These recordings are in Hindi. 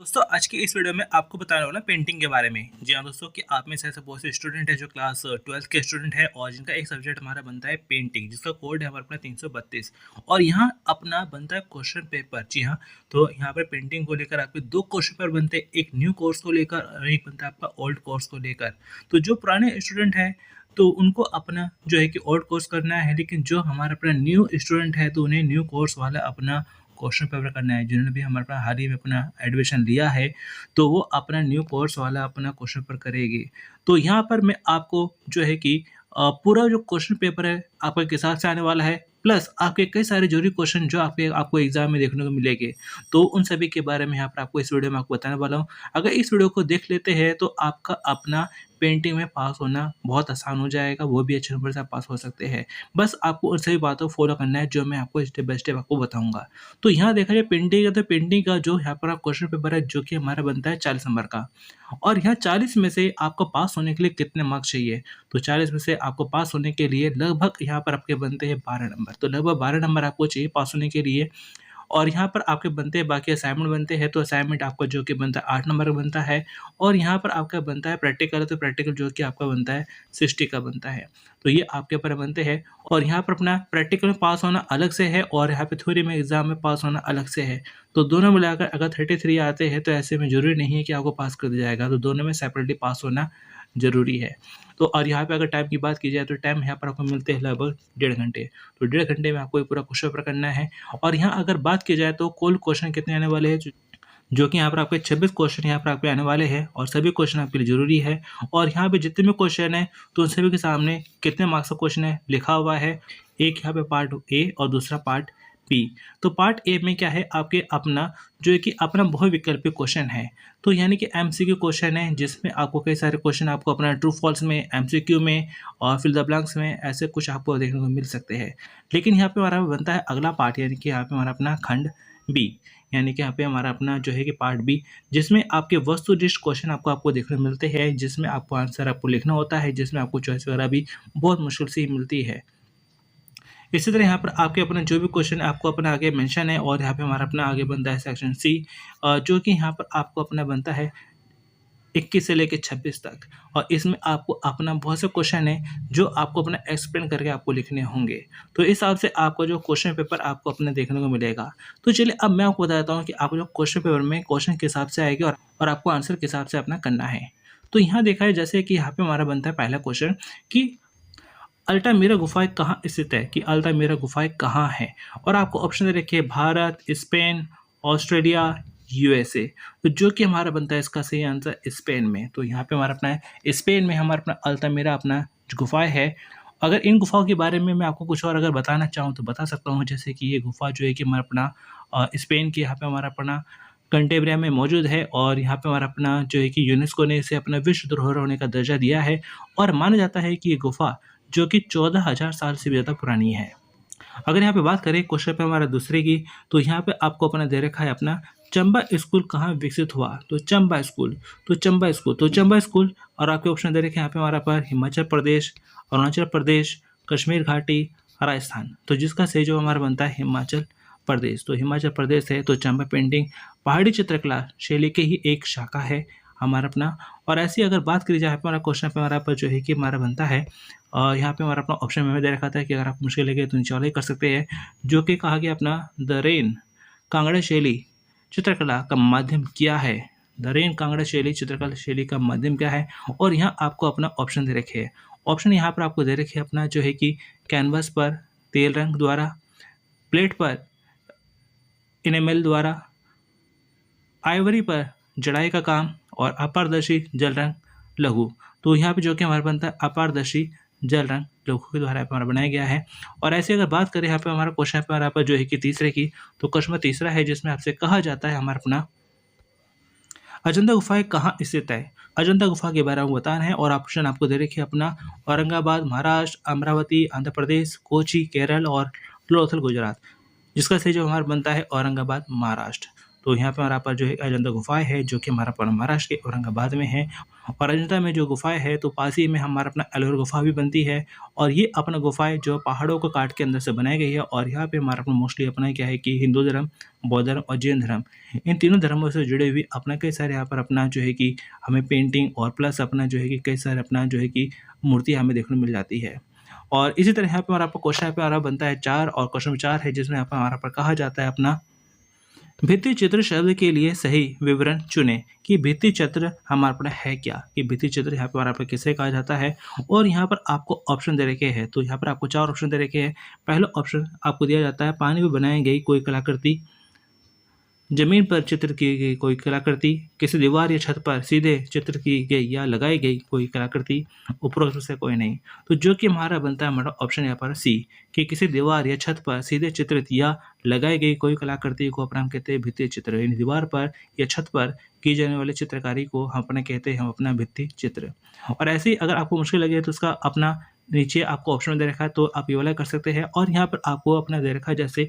दोस्तों आज की इस वीडियो में आपको बताने वाला पेंटिंग के बारे में। जी हाँ दोस्तों, कि आप में से ऐसे बहुत से स्टूडेंट है जो क्लास 12th के स्टूडेंट है और जिनका एक सब्जेक्ट हमारा बनता है पेंटिंग, जिसका कोड है हमारा अपना 332। और यहाँ अपना बनता है क्वेश्चन पेपर। जी हाँ, तो यहाँ पर पेंटिंग को लेकर आपके दो क्वेश्चन पेपर बनते हैं, एक न्यू कोर्स को लेकर और एक बनता है आपका ओल्ड कोर्स को लेकर। तो जो पुराने स्टूडेंट है तो उनको अपना जो है कि ओल्ड कोर्स करना है, लेकिन जो हमारा अपना न्यू स्टूडेंट है तो उन्हें न्यू कोर्स वाला अपना क्वेश्चन पेपर करना है। जिन्होंने भी हमारे पास हाल ही में अपना एडमिशन लिया है तो वो अपना न्यू कोर्स वाला अपना क्वेश्चन पेपर करेगी। तो यहाँ पर मैं आपको जो है कि पूरा जो क्वेश्चन पेपर है आपके के साथ से आने वाला है, प्लस आपके कई सारे ज़रूरी क्वेश्चन जो आपको एग्जाम में देखने को मिलेंगे। तो उन सभी के बारे में यहाँ पर आपको इस वीडियो में आपको बताने वाला हूँ। अगर इस वीडियो को देख लेते हैं तो आपका अपना पेंटिंग में पास होना बहुत आसान हो जाएगा, वो भी अच्छे नंबर से आप पास हो सकते हैं। बस आपको उन सभी बातों को फॉलो करना है जो मैं आपको स्टेप बाय स्टेप आपको बताऊँगा। तो यहाँ देखा जाए पेंटिंग का, तो पेंटिंग का जो यहाँ पर क्वेश्चन पेपर है जो कि हमारा बनता है 40 नंबर का। और यहाँ 40 में से आपको पास होने के लिए कितने मार्क्स चाहिए? तो 40 में से आपको पास होने के लिए लगभग यहाँ पर आपके बनते हैं 12 नंबर। तो लगभग 12 नंबर आपको चाहिए पास होने के लिए। और यहाँ पर आपके बनते हैं बाकी असाइनमेंट बनते हैं, तो असाइनमेंट आपका जो कि बनता है 8 नंबर का बनता है। और यहाँ पर आपका बनता है प्रैक्टिकल, तो प्रैक्टिकल जो कि आपका बनता है 60 का बनता है। तो ये आपके ऊपर बनते हैं। और यहाँ पर अपना प्रैक्टिकल में पास होना अलग से है और यहाँ पे थ्योरी में एग्जाम में पास होना अलग से है। तो दोनों मिलाकर अगर 33 आते हैं तो ऐसे में ज़रूरी नहीं है कि आपको पास कर दिया जाएगा, तो दोनों में सेपरेटली पास होना ज़रूरी है। तो और यहाँ पे अगर टाइम की बात की जाए तो टाइम यहाँ पर आपको मिलते हैं लगभग 1.5 घंटे। तो 1.5 घंटे में आपको ये पूरा क्वेश्चन पेपर करना है। और यहाँ अगर बात की जाए तो कुल क्वेश्चन कितने आने वाले हैं, जो कि यहाँ पर आपके 26 क्वेश्चन यहाँ पर आपके आने वाले हैं और सभी क्वेश्चन आपके लिए ज़रूरी है। और यहाँ पे जितने भी क्वेश्चन हैं तो उन सभी के सामने कितने मार्क्स का क्वेश्चन है लिखा हुआ है। एक यहाँ पे पार्ट ए और दूसरा पार्ट बी। तो पार्ट ए में क्या है, आपके अपना जो है कि अपना बहुविकल्पी क्वेश्चन है। तो यानी कि एमसीक्यू क्वेश्चन है, जिसमें आपको कई सारे क्वेश्चन आपको अपना ट्रू फॉल्स में, एमसीक्यू में और फिल द ब्लैंक्स में ऐसे कुछ आपको देखने को मिल सकते हैं। लेकिन यहाँ पे हमारा बनता है अगला पार्ट, यानी कि यहाँ पे हमारा अपना खंड बी, यानी कि यहाँ पे हमारा अपना जो है कि पार्ट बी, जिसमें आपके वस्तुनिष्ठ क्वेश्चन आपको देखने को मिलते हैं, जिसमें आपको आंसर आपको लिखना होता है, जिसमें आपको चॉइस वगैरह भी बहुत मुश्किल से ही मिलती है। इसी तरह यहाँ पर आपके अपना जो भी क्वेश्चन आपको अपना आगे मेंशन है। और यहाँ पे हमारा अपना आगे बनता है सेक्शन सी, जो कि यहाँ पर आपको अपना बनता है 21 से लेकर 26 तक। और इसमें आपको अपना बहुत से क्वेश्चन है जो आपको अपना एक्सप्लेन करके आपको लिखने होंगे। तो इस हिसाब से आपका जो क्वेश्चन पेपर आपको अपने देखने को मिलेगा। तो चलिए अब मैं आपको बताता हूँ कि आपको जो क्वेश्चन पेपर में क्वेश्चन के हिसाब से आएगी और आपको आंसर के हिसाब से अपना करना है। तो यहाँ देखा है जैसे कि यहाँ पे हमारा बनता है पहला क्वेश्चन कि अल्टामिरा गुफाएँ कहाँ स्थित है, कि अल्टामिरा गुफाएँ कहाँ हैं? और आपको ऑप्शन दे रखे हैं भारत, स्पेन, ऑस्ट्रेलिया, यूएसए। तो जो कि हमारा बनता है इसका सही आंसर स्पेन में। तो यहाँ पे हमारा अपना है स्पेन में हमारा अपना अल्टामिरा अपना जो गुफाएँ है। अगर इन गुफाओं के बारे में मैं आपको कुछ और अगर बताना चाहूँ तो बता सकता हूँ, जैसे कि ये गुफा जो है कि हमारा अपना स्पेन के यहाँ पे हमारा अपना कंटेब्रिया में मौजूद है। और यहाँ पे हमारा अपना जो है कि यूनेस्को ने इसे अपना विश्व धरोहर होने का दर्जा दिया है। और माना जाता है कि ये गुफा जो कि 14,000 साल से भी ज़्यादा पुरानी है। अगर यहाँ पे बात करें क्वेश्चन पे हमारा दूसरे की, तो यहाँ पे आपको अपना दे रखा है अपना चंबा स्कूल कहाँ विकसित हुआ? तो चंबा स्कूल, तो चंबा स्कूल। और आपके ऑप्शन दे रखे हैं यहाँ पे हमारा पर हिमाचल प्रदेश, अरुणाचल प्रदेश, कश्मीर घाटी, राजस्थान। तो जिसका सही जो हमारा बनता है हिमाचल प्रदेश। तो हिमाचल प्रदेश है। तो चंबा पेंटिंग पहाड़ी चित्रकला शैली की ही एक शाखा है हमारा अपना। और ऐसी अगर बात करी जाए हमारा क्वेश्चन पे हमारा पर जो है कि हमारा बनता है यहाँ पे हमारा अपना ऑप्शन में दे रखा था कि अगर आप मुश्किल लगे तो नीचे वाला ही कर सकते हैं, जो कि कहा गया अपना द रेन कांगड़ा शैली चित्रकला का माध्यम क्या है? द रेन कांगड़ा शैली चित्रकला शैली का माध्यम क्या है? और यहाँ आपको अपना ऑप्शन दे रखे हैं। ऑप्शन यहाँ पर आपको दे रखे हैं अपना जो है कि कैनवस पर तेल रंग द्वारा, प्लेट पर इनेमल द्वारा, आइवरी पर जड़ाई का काम और अपारदर्शी जल रंग लघु। तो यहाँ पे जो कि हमारा बनता है अपारदर्शी जल रंग लघु के द्वारा हमारा बनाया गया है। और ऐसे अगर बात करें यहाँ पे हमारा क्वेश्चन पे हमारा पर जो है कि तीसरे की, तो क्वेश्चन तीसरा है जिसमें आपसे कहा जाता है हमारा अपना अजंता गुफाएं कहाँ स्थित है? अजंता गुफा के बारे में बताना है। और ऑप्शन आपको दे रखे अपना औरंगाबाद महाराष्ट्र, अमरावती आंध्र प्रदेश, कोची केरल और लोथल गुजरात। जिसका सही जो हमारा बनता है औरंगाबाद महाराष्ट्र। तो यहाँ पे हमारा पर जो है अजंता गुफाएँ है जो कि हमारा पर महाराष्ट्र के औरंगाबाद में है। और अजंता में जो गुफाएँ है तो पास ही में हमारा अपना एलोरा गुफा भी बनती है। और ये अपना गुफाएँ जो पहाड़ों को काट के अंदर से बनाई गई है। और यहाँ पे हमारा अपना मोस्टली अपना क्या है कि हिंदू धर्म, बौद्ध धर्म और जैन धर्म, इन तीनों धर्मों से जुड़े हुए अपना कई सारे यहाँ पर अपना जो है कि हमें पेंटिंग और प्लस अपना जो है कि कई सारे अपना जो है कि मूर्तियाँ हमें देखने को मिल जाती है। और इसी तरह यहाँ पे हमारा आपको क्वेश्चन यहाँ पे हमारा बनता है 4 और क्वेश्चन 4 है जिसमें यहाँ पे हमारा पर कहा जाता है अपना भित्ति चित्र शब्द के लिए सही विवरण चुनें कि भित्ति चित्र हमारे पर है क्या, कि भित्ति चित्र यहाँ पर हमारे पर किसे कहा जाता है। और यहाँ पर आपको ऑप्शन दे रखे हैं, तो यहाँ पर आपको 4 ऑप्शन दे रखे हैं। पहला ऑप्शन आपको दिया जाता है पानी में बनाई गई कोई कलाकृति, जमीन पर चित्र की गई कोई कलाकृति, किसी दीवार या छत पर सीधे चित्र की गई या लगाई गई कोई कलाकृति, उपरोक्त से कोई नहीं। तो जो कि हमारा बनता है हमारा ऑप्शन यहाँ पर सी, कि किसी दीवार या छत पर सीधे चित्रित या लगाई गई कोई कलाकृति को अपना हम कहते हैं भित्ति चित्र। यानी दीवार पर या छत पर की जाने वाली चित्रकारी को हम अपने कहते हैं हम अपना भित्ति चित्र। और ऐसे ही अगर आपको मुश्किल लगे तो उसका अपना नीचे आपको ऑप्शन में दे रखा है तो आप ये वाला कर सकते हैं। और यहाँ पर आपको अपना दे रखा है जैसे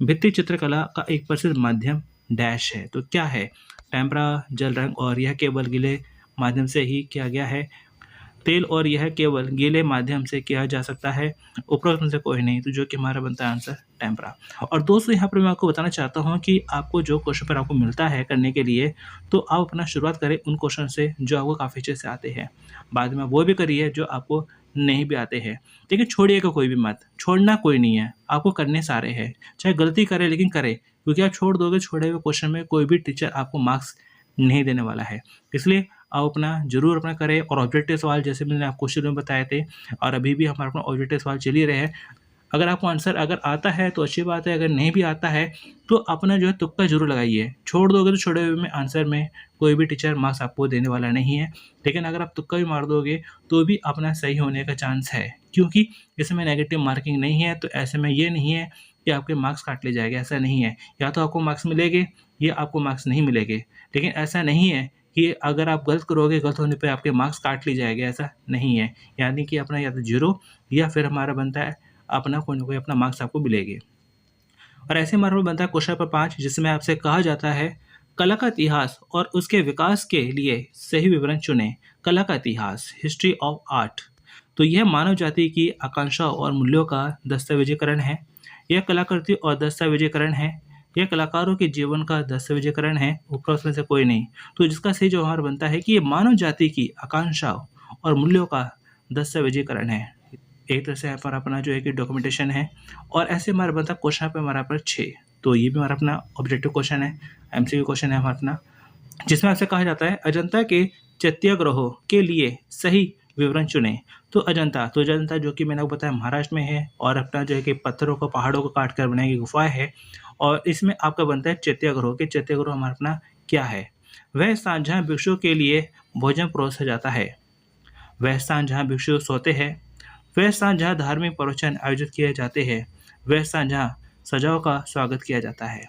भित्ति चित्रकला का एक प्रसिद्ध माध्यम डैश है, तो क्या है, टेम्परा, जल रंग, और यह केवल गीले माध्यम से ही किया गया है, तेल, और यह केवल गीले माध्यम से किया जा सकता है, उपरोक्त में से कोई नहीं। तो जो कि हमारा बनता है आंसर टेम्परा। और दोस्तों यहाँ पर मैं आपको बताना चाहता हूँ कि आपको जो क्वेश्चन पर आपको मिलता है करने के लिए, तो आप अपना शुरुआत करें उन क्वेश्चन से जो आपको काफ़ी अच्छे से आते हैं। बाद में वो भी करिए जो आपको नहीं भी आते हैं, लेकिन छोड़िएगा कोई भी मत, छोड़ना कोई नहीं है, आपको करने सारे हैं। चाहे गलती करें लेकिन करें, क्योंकि आप छोड़ दोगे छोड़े हुए क्वेश्चन में कोई भी टीचर आपको मार्क्स नहीं देने वाला है। इसलिए आप अपना ज़रूर अपना करें। और ऑब्जेक्टिव सवाल जैसे मैंने आपको शुरू में बताए थे और अभी भी हमारा अपना ऑब्जेक्टिव सवाल चल ही रहे हैं। अगर आपको आंसर अगर आता है तो अच्छी बात है, अगर नहीं भी आता है तो अपना जो है तुक्का ज़रूर लगाइए। छोड़ दोगे तो छोड़े हुए में आंसर में कोई भी टीचर मार्क्स आपको देने वाला नहीं है। लेकिन अगर आप तुक्का भी मार दोगे तो भी अपना सही होने का चांस है, क्योंकि इसमें नेगेटिव मार्किंग नहीं है। तो ऐसे में ये नहीं है कि आपके मार्क्स काट ले जाएंगे, ऐसा नहीं है। या तो आपको मार्क्स मिलेंगे या आपको मार्क्स नहीं मिलेंगे, लेकिन ऐसा नहीं है कि अगर आप गलत करोगे गलत होने पे आपके मार्क्स काट लिए जाएंगे, ऐसा नहीं है। यानी कि अपना या तो 0 या फिर हमारा बनता है अपना कोई ना कोई अपना मार्क्स आपको मिलेंगे। और ऐसे हमारा बनता है क्वेश्चन नंबर 5 जिसमें आपसे कहा जाता है कला का इतिहास और उसके विकास के लिए सही विवरण चुनें। कला का इतिहास, हिस्ट्री ऑफ आर्ट, तो यह मानव जाति की आकांक्षा और मूल्यों का दस्तावेजीकरण है। यह कलाकृति और दस्तावेजीकरण है। यह कलाकारों के जीवन का दस्तावेजीकरण है, उपरोक्त में से कोई नहीं। तो जिसका सही जो हमारा बनता है कि ये मानव जाति की आकांक्षा और मूल्यों का दस्तावेजीकरण है। एक तरह से यहाँ पर अपना जो है कि डॉक्यूमेंटेशन है। और ऐसे हमारा बनता है क्वेश्चन पे हमारा पर 6, तो ये भी हमारा अपना ऑब्जेक्टिव क्वेश्चन है, एमसीक्यू क्वेश्चन है हमारा अपना, जिसमें आपसे कहा जाता है अजंता के चैत्याग्रहों के लिए सही विवरण चुनें। तो अजंता जो कि मैंने आपको बताया महाराष्ट्र में है और अपना जो है कि पत्थरों को पहाड़ों को काट कर बनाई गई गुफा है। और इसमें आपका बनता है चैत्याग्रह के चैत्याग्रह हमारा अपना क्या है, वह स्थान जहाँ भिक्षुओं के लिए भोजन परोसा जाता है, वह स्थान जहाँ भिक्षु सोते हैं, वह स्थान जहाँ धार्मिक प्रवचन आयोजित किए जाते हैं, वह स्थान जहाँ सजाओं का स्वागत किया जाता है।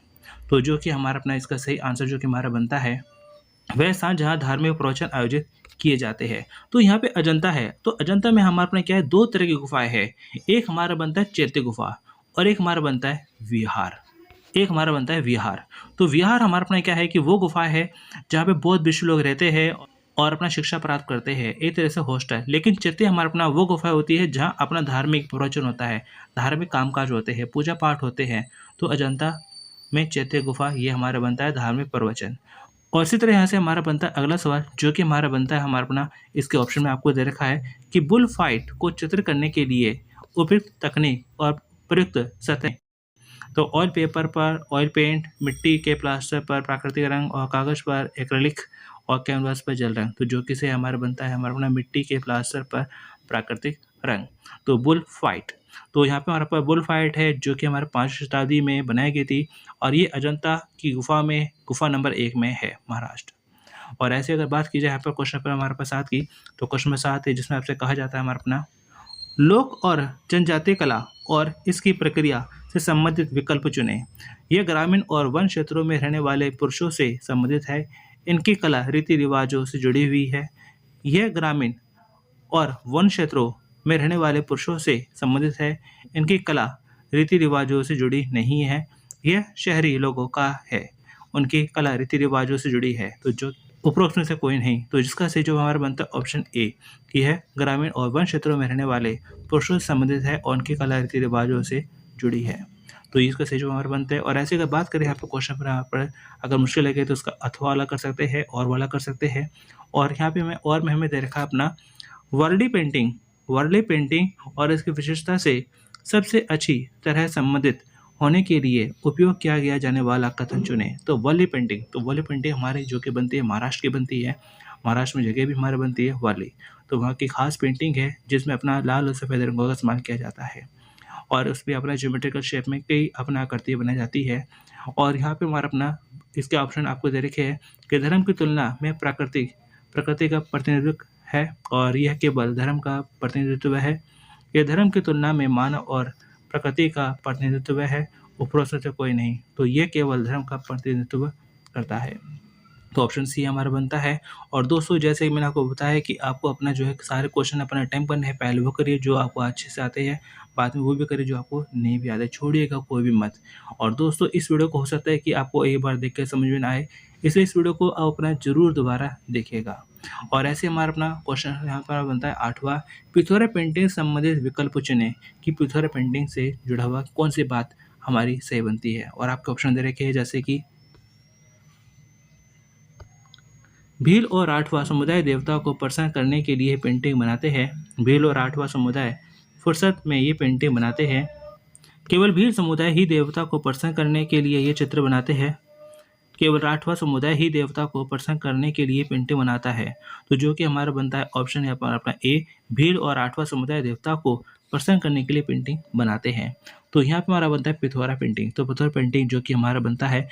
तो जो कि हमारा अपना इसका सही आंसर जो कि हमारा बनता है वह स्थान जहाँ धार्मिक प्रवचन आयोजित किए जाते हैं। तो यहाँ पे अजंता है, तो अजंता में हमारे अपना क्या है, 2 तरह की गुफाएं हैं। एक हमारा बनता है चैत्य गुफा और एक हमारा बनता है विहार। तो विहार हमारा अपना क्या है कि वो गुफा है जहाँ पे बौद्ध भिक्षु लोग रहते हैं और अपना शिक्षा प्राप्त करते हैं, एक तरह से हॉस्टल। लेकिन चैत्य हमारा अपना वो गुफा होती है जहाँ अपना धार्मिक प्रवचन होता है, धार्मिक कामकाज होते हैं, पूजा पाठ होते हैं। तो अजंता में चैत्य गुफा ये हमारा बनता है धार्मिक प्रवचन। और इसी तरह यहाँ से हमारा बनता है अगला सवाल जो कि हमारा बनता है हमारा अपना इसके ऑप्शन में आपको दे रखा है कि बुल फाइट को चित्र करने के लिए उपयुक्त तकनीक और प्रयुक्त सतह। तो ऑयल पेपर पर ऑयल पेंट, मिट्टी के प्लास्टर पर प्राकृतिक रंग और कागज़ पर एक्रेलिक और कैनवास पर जल रंग। तो जो कि से हमारा बनता है हमारा अपना मिट्टी के प्लास्टर पर प्राकृतिक रंग। तो बुल फाइट, तो यहाँ पे हमारे पास बुल फाइट है जो कि हमारे 5वीं शताब्दी में बनाई गई थी और ये अजंता की गुफा नंबर 1 में है महाराष्ट्र। और ऐसे अगर बात की जाए यहाँ पर क्वेश्चन पर हमारे पास 7 की, तो क्वेश्चन में 7 है जिसमें आपसे कहा जाता है हमारा अपना लोक और जनजातीय कला और इसकी प्रक्रिया से संबंधित विकल्प चुनें। यह ग्रामीण और वन क्षेत्रों में रहने वाले पुरुषों से संबंधित है। इनकी कला रीति रिवाजों से जुड़ी हुई है। यह ग्रामीण और वन क्षेत्रों में रहने वाले पुरुषों से संबंधित है। इनकी कला रीति रिवाजों से जुड़ी नहीं है। यह शहरी लोगों का है उनके कला रीति रिवाजों से जुड़ी है। तो जो उपरोक्त में से कोई नहीं, तो जिसका सही जवाब हमारा बनता है ऑप्शन ए की है, ग्रामीण और वन क्षेत्रों में रहने वाले पुरुषों से संबंधित है और उनकी कला रीति रिवाजों से जुड़ी है। तो इसका सही जवाब हमारा बनता है। और ऐसे अगर बात करें यहाँ पे क्वेश्चन पर, यहाँ पर अगर मुश्किल लगे तो उसका अथवा वाला कर सकते हैं और वाला कर सकते हैं। और यहाँ पे मैं हमें दे रखा है अपना वर्ली पेंटिंग और इसकी विशेषता से सबसे अच्छी तरह संबंधित होने के लिए उपयोग किया गया जाने वाला कथन चुने। तो वर्ली पेंटिंग हमारी जो कि बनती है महाराष्ट्र की बनती है। महाराष्ट्र में जगह भी हमारे बनती है वर्ली। तो वहाँ की खास पेंटिंग है जिसमें अपना लाल और सफ़ेद रंगों का इस्तेमाल किया जाता है और उसमें अपना ज्योमेट्रिकल शेप में कई अपना आकृति बनाई जाती है। और यहाँ पे हमारा अपना इसके ऑप्शन आपको दे रखे हैं कि धर्म की तुलना में प्रकृति का प्रतिनिधित्व है और यह केवल धर्म का प्रतिनिधित्व है। यह धर्म की तुलना में मानव और प्रकृति का प्रतिनिधित्व है, उपरोक्त से कोई नहीं। तो ये केवल धर्म का प्रतिनिधित्व करता है। तो ऑप्शन सी हमारा बनता है। और दोस्तों जैसे कि मैंने आपको बताया कि आपको अपना जो है सारे क्वेश्चन अपना अटेम्प्ट करने हैं। पहले वो करिए जो आपको अच्छे से आते हैं, बाद में वो भी करिए जो आपको नहीं भी आते, छोड़िएगा कोई भी मत। और दोस्तों इस वीडियो को हो सकता है कि आपको एक बार देख के समझ में ना आए, इसलिए इस वीडियो को आप अपना ज़रूर दोबारा देखिएगा। और ऐसे हमारा अपना क्वेश्चन यहाँ पर बनता है 8वां, पिथौरा पेंटिंग संबंधित विकल्प चुनें कि पिथौरा पेंटिंग से जुड़ा हुआ कौन सी बात हमारी सही बनती है। और आपके ऑप्शन दे रखे हैं जैसे कि भील और राठवा समुदाय देवता को प्रसन्न करने के लिए पेंटिंग बनाते हैं। भील और राठवा समुदाय फुर्सत में ये पेंटिंग बनाते हैं। केवल भील समुदाय ही देवता को प्रसन्न करने के लिए ये चित्र बनाते हैं। केवल राठवा समुदाय ही देवता को प्रसन्न करने के लिए पेंटिंग बनाता है। तो जो कि हमारा बनता है ऑप्शन यहाँ पर अपना ए, भील और राठवा समुदाय देवता को प्रसन्न करने के लिए पेंटिंग बनाते हैं। तो यहाँ पे हमारा बनता है पिथौरा पेंटिंग। तो पिथौरा पेंटिंग जो कि हमारा बनता है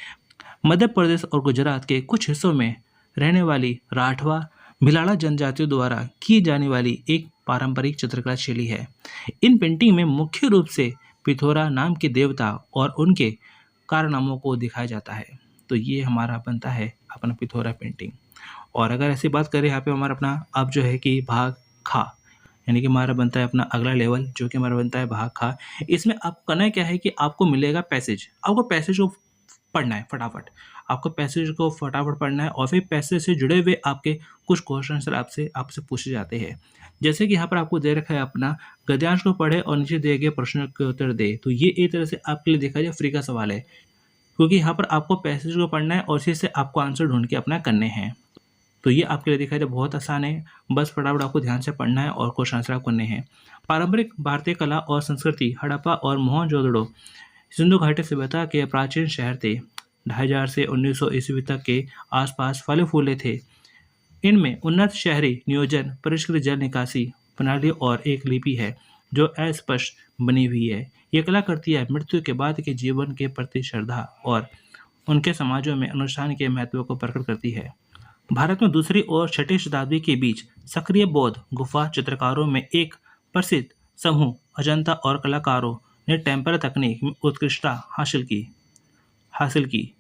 मध्य प्रदेश और गुजरात के कुछ हिस्सों में रहने वाली राठवा भिलाड़ा जनजातियों द्वारा की जाने वाली एक पारंपरिक चित्रकला शैली है। इन पेंटिंग में मुख्य रूप से पिथौरा नाम के देवता और उनके कारनामों को दिखाया जाता है। तो ये हमारा बनता है अपना पिथौरा पेंटिंग। और अगर ऐसी बात करें यहाँ पे हमारा अपना अब जो है कि भाग खा, यानी कि हमारा बनता है अपना अगला लेवल जो कि हमारा बनता है भाग खा। इसमें आपको करना क्या है कि आपको मिलेगा पैसेज, आपको पैसेज को पढ़ना है फटाफट, आपको पैसेज को फटाफट पढ़ना है और फिर पैसेज से जुड़े हुए आपके कुछ क्वेश्चन आपसे पूछे जाते हैं। जैसे कि यहाँ पर आपको दे रखा है अपना गद्यांश को पढ़े और नीचे दिए गए प्रश्न के उत्तर दे। तो ये एक तरह से आपके लिए देखा जाए फ्री का सवाल है, क्योंकि यहाँ पर आपको पैसेज को पढ़ना है और इसी से आपको आंसर ढूंढ के अपना करने हैं। तो ये आपके लिए देखा जाए बहुत आसान है, बस फटाफट आपको ध्यान से पढ़ना है और क्वेश्चन आंसर करने हैं। पारंपरिक भारतीय कला और संस्कृति हड़प्पा और मोहनजोदड़ो सिंधु घाटी सभ्यता के प्राचीन शहर थे। 2000 से 1900 ईस्वी तक के आसपास फले फूले थे। इनमें उन्नत शहरी नियोजन, परिष्कृत जल निकासी प्रणाली और एक लिपि है जो अस्पष्ट बनी हुई है। ये कलाकृतियाँ मृत्यु के बाद के जीवन के प्रति श्रद्धा और उनके समाजों में अनुष्ठान के महत्व को प्रकट करती है। भारत में दूसरी और छठी शताब्दी के बीच सक्रिय बौद्ध गुफा चित्रकारों में एक प्रसिद्ध समूह अजंता और कलाकारों ने टेम्पर तकनीक में उत्कृष्टता हासिल की।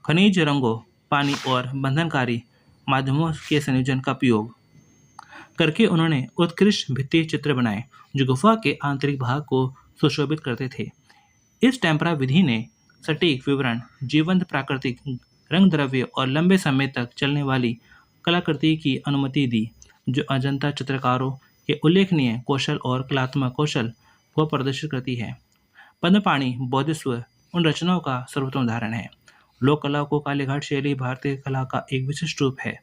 खनिज रंगों, पानी और बंधनकारी माध्यमों के संयोजन का उपयोग करके उन्होंने उत्कृष्ट भित्ति चित्र बनाए जो गुफा के आंतरिक भाग को सुशोभित करते थे। इस टेम्परा विधि ने सटीक विवरण, जीवंत प्राकृतिक रंग द्रव्य और लंबे समय तक चलने वाली कलाकृति की अनुमति दी, जो अजंता चित्रकारों के उल्लेखनीय कौशल और कलात्मक कौशल को प्रदर्शित करती है। पद्मपाणि बौद्धस्व उन रचनाओं का सर्वोत्तम उदाहरण है। लोक कला को कालीघाट शैली भारतीय कला का एक विशिष्ट रूप है,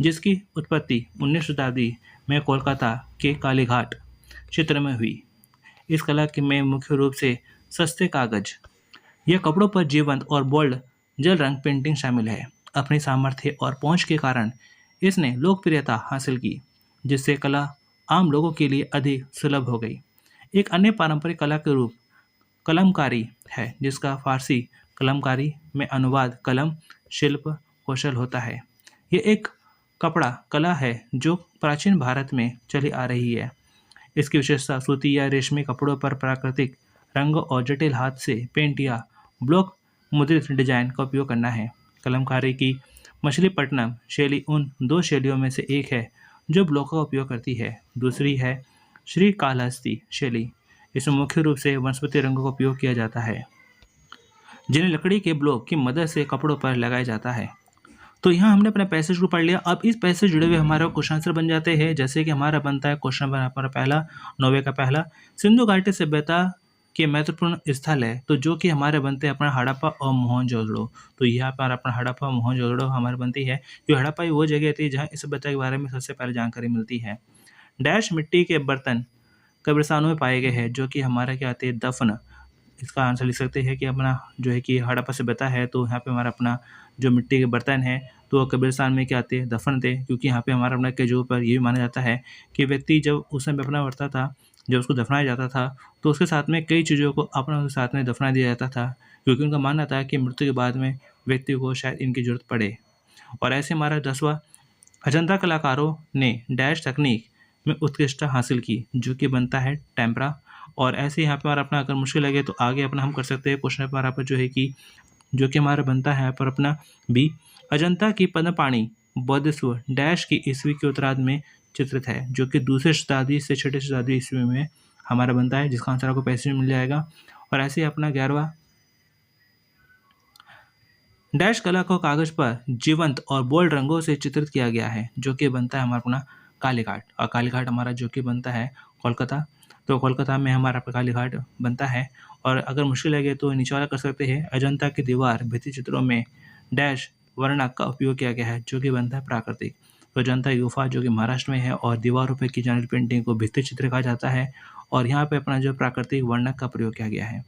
जिसकी उत्पत्ति 19वीं शताब्दी में कोलकाता के कालीघाट क्षेत्र में हुई। इस कला में मुख्य रूप से सस्ते कागज या कपड़ों पर जीवंत और बोल्ड जल रंग पेंटिंग शामिल है। अपनी सामर्थ्य और पहुंच के कारण इसने लोकप्रियता हासिल की, जिससे कला आम लोगों के लिए अधिक सुलभ हो गई। एक अन्य पारंपरिक कला के रूप कलमकारी है, जिसका फारसी कलमकारी में अनुवाद कलम शिल्प कौशल होता है। यह एक कपड़ा कला है जो प्राचीन भारत में चली आ रही है। इसकी विशेषता सूती या रेशमी कपड़ों पर प्राकृतिक रंग और जटिल हाथ से पेंट या ब्लॉक मुद्रित डिजाइन का उपयोग करना है। कलमकारी की मछलीपट्टनम शैली उन दो शैलियों में से एक है जो ब्लॉक का उपयोग करती है। दूसरी है श्रीकालहस्ती शैली। इसमें मुख्य रूप से वनस्पति रंगों का उपयोग किया जाता है। जिन्हें लकड़ी के ब्लॉक की मदद से कपड़ों पर लगाया जाता है। तो यहाँ हमने अपने पैसेज को पढ़ लिया। अब इस पैसेज से जुड़े हुए हमारा क्वेश्चन आंसर बन जाते हैं। जैसे कि हमारा बनता है क्वेश्चन हमारा पहला, 9वें का पहला, सिंधु घाटी सभ्यता के महत्वपूर्ण स्थल है, तो जो कि हमारे बनते हैं अपना हड़प्पा और मोहनजोदड़ो। तो यहाँ पर अपना हड़प्पा मोहनजोदड़ो हमारे बनती है। जो हड़प्पा ही वो जगह थी जहाँ इस सभ्यता के बारे में सबसे पहले जानकारी मिलती है। डैश मिट्टी के बर्तन कब्रिस्तानों में पाए गए हैं, जो कि हमारा क्या आते हैं, दफन। इसका आंसर लिख सकते हैं कि अपना जो है कि हड़प्पा सभ्यता है, तो यहाँ पे हमारा अपना जो मिट्टी के बर्तन हैं तो वो कब्रिस्तान में क्या आते हैं, दफन थे। क्योंकि यहाँ पे हमारा अपना के जो पर ये भी माना जाता है कि व्यक्ति जब उस समय अपना मरता था, जब उसको दफनाया जाता था, तो उसके साथ में कई चीज़ों को अपना उसके साथ में दफना दिया जाता था, क्योंकि उनका मानना था कि मृत्यु के बाद में व्यक्ति को शायद इनकी जरूरत पड़े। और ऐसे हमारा 10वां, अजंता कलाकारों ने डैश तकनीक में उत्कृष्टता हासिल की, जो कि बनता है टेम्परा। और ऐसे यहाँ पे हमारा अपना अगर मुश्किल लगे तो आगे अपना हम कर सकते हैं क्वेश्चन हमारा पर जो है कि जो कि हमारा बनता है यहाँ पर अपना बी, अजंता की पद्मपाणि बौद्धस्व डैश की ईस्वी के उत्तरार्ध में चित्रित है, जो कि 2री शताब्दी से 6ठी शताब्दी ईस्वी में हमारा बनता है, जिसका आंसर आपको पैसे में मिल जाएगा। और ऐसे ही अपना 11वां, डैश कला को कागज पर जीवंत और बोल्ड रंगों से चित्रित किया गया है, जो कि बनता है हमारा अपना कालीघाट। और कालीघाट हमारा जो कि बनता है कोलकाता, तो कोलकाता में हमारा कालीघाट बनता है। और अगर मुश्किल लगे तो नीचे वाला कर सकते हैं, अजंता की दीवार भित्ति चित्रों में डैश वर्णक का उपयोग किया गया है, जो कि बनता है प्राकृतिक। तो अजंता की गुफा जो कि महाराष्ट्र में है और दीवारों पर की जाने वाली पेंटिंग को भित्ति चित्र कहा जाता है, और यहाँ पे अपना जो प्राकृतिक वर्णक का प्रयोग किया गया है।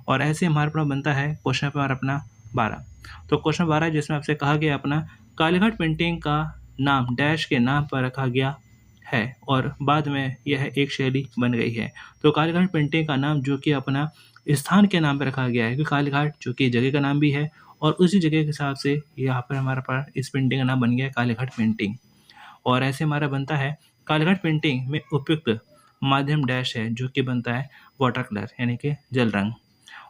और ऐसे हमारे अपना बनता है क्वेश्चन पेपर अपना 12। तो क्वेश्चन 12 जिसमें आपसे कहा गया अपना कालीघाट पेंटिंग का नाम डैश के नाम पर रखा गया है, और बाद में यह एक शैली बन गई है। तो कालीघाट पेंटिंग का नाम जो कि अपना स्थान के नाम पर रखा गया है, क्योंकि कालीघाट जो कि जगह का नाम भी है, और उसी जगह के हिसाब से यहाँ पर हमारे पास इस पेंटिंग का नाम बन गया है कालीघाट पेंटिंग। और ऐसे हमारा बनता है कालीघाट पेंटिंग में उपयुक्त माध्यम डैश है, जो कि बनता है वाटर कलर यानी कि जल रंग।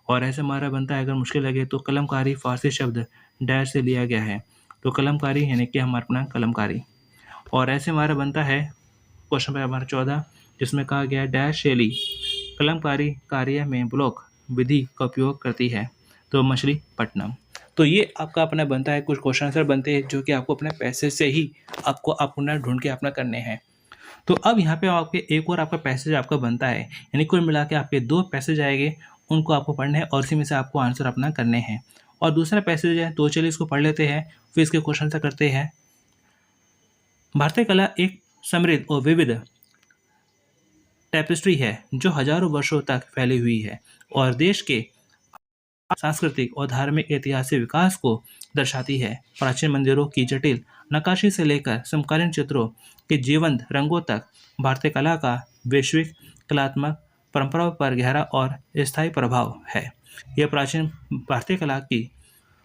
और ऐसे हमारा बनता है अगर मुश्किल लगे तो कलमकारी फारसी शब्द डैश से लिया गया है, तो कलमकारी यानी कि हमारा अपना कलमकारी। और ऐसे हमारा बनता है क्वेश्चन पेपर हमारा 14, जिसमें कहा गया डैश शैली कलमकारी कार्य में ब्लॉक विधि का उपयोग करती है, तो मछलीपट्टनम। तो ये आपका अपना बनता है, कुछ क्वेश्चन आंसर बनते हैं जो कि आपको अपने पैसे से ही आपको अपना ढूंढ के अपना करने हैं। तो अब यहाँ पे आपके एक और आपका पैसेज आपका बनता है, यानी कुल मिला के आपके 2 पैसेज आएंगे, उनको आपको पढ़ने हैं और इसी में से आपको आंसर अपना करने हैं। और दूसरा पैसेज है, तो चलिए इसको पढ़ लेते हैं, फिर इसके क्वेश्चन आंसर करते हैं। भारतीय कला एक समृद्ध और विविध टैपेस्ट्री है जो हजारों वर्षों तक फैली हुई है और देश के सांस्कृतिक और धार्मिक ऐतिहासिक विकास को दर्शाती है। प्राचीन मंदिरों की जटिल नक्काशी से लेकर समकालीन चित्रों के जीवंत रंगों तक भारतीय कला का वैश्विक कलात्मक परंपराओं पर गहरा और स्थायी प्रभाव है। यह प्राचीन भारतीय कला की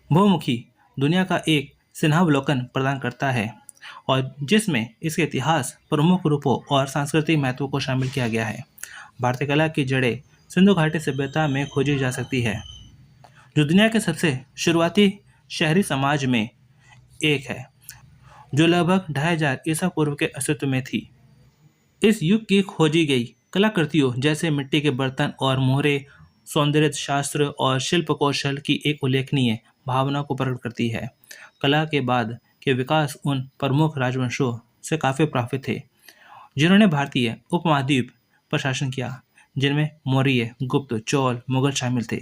बहुमुखी दुनिया का एक सिन्हावलोकन प्रदान करता है, और जिसमें इसके इतिहास, प्रमुख रूपों और सांस्कृतिक महत्व को शामिल किया गया है। भारतीय कला की जड़ें सिंधु घाटी सभ्यता में खोजी जा सकती है, जो दुनिया के सबसे शुरुआती शहरी समाज में एक है, जो लगभग 2500 ईसा पूर्व के अस्तित्व में थी। इस युग की खोजी गई कलाकृतियों जैसे मिट्टी के बर्तन और मोहरे सौंदर्य शास्त्र और शिल्प कौशल की एक उल्लेखनीय भावना को प्रकट करती है। कला के बाद के विकास उन प्रमुख राजवंशों से काफ़ी प्रभावित थे जिन्होंने भारतीय उपमहाद्वीप पर शासन किया, जिनमें मौर्य, गुप्त, चोल, मुगल शामिल थे।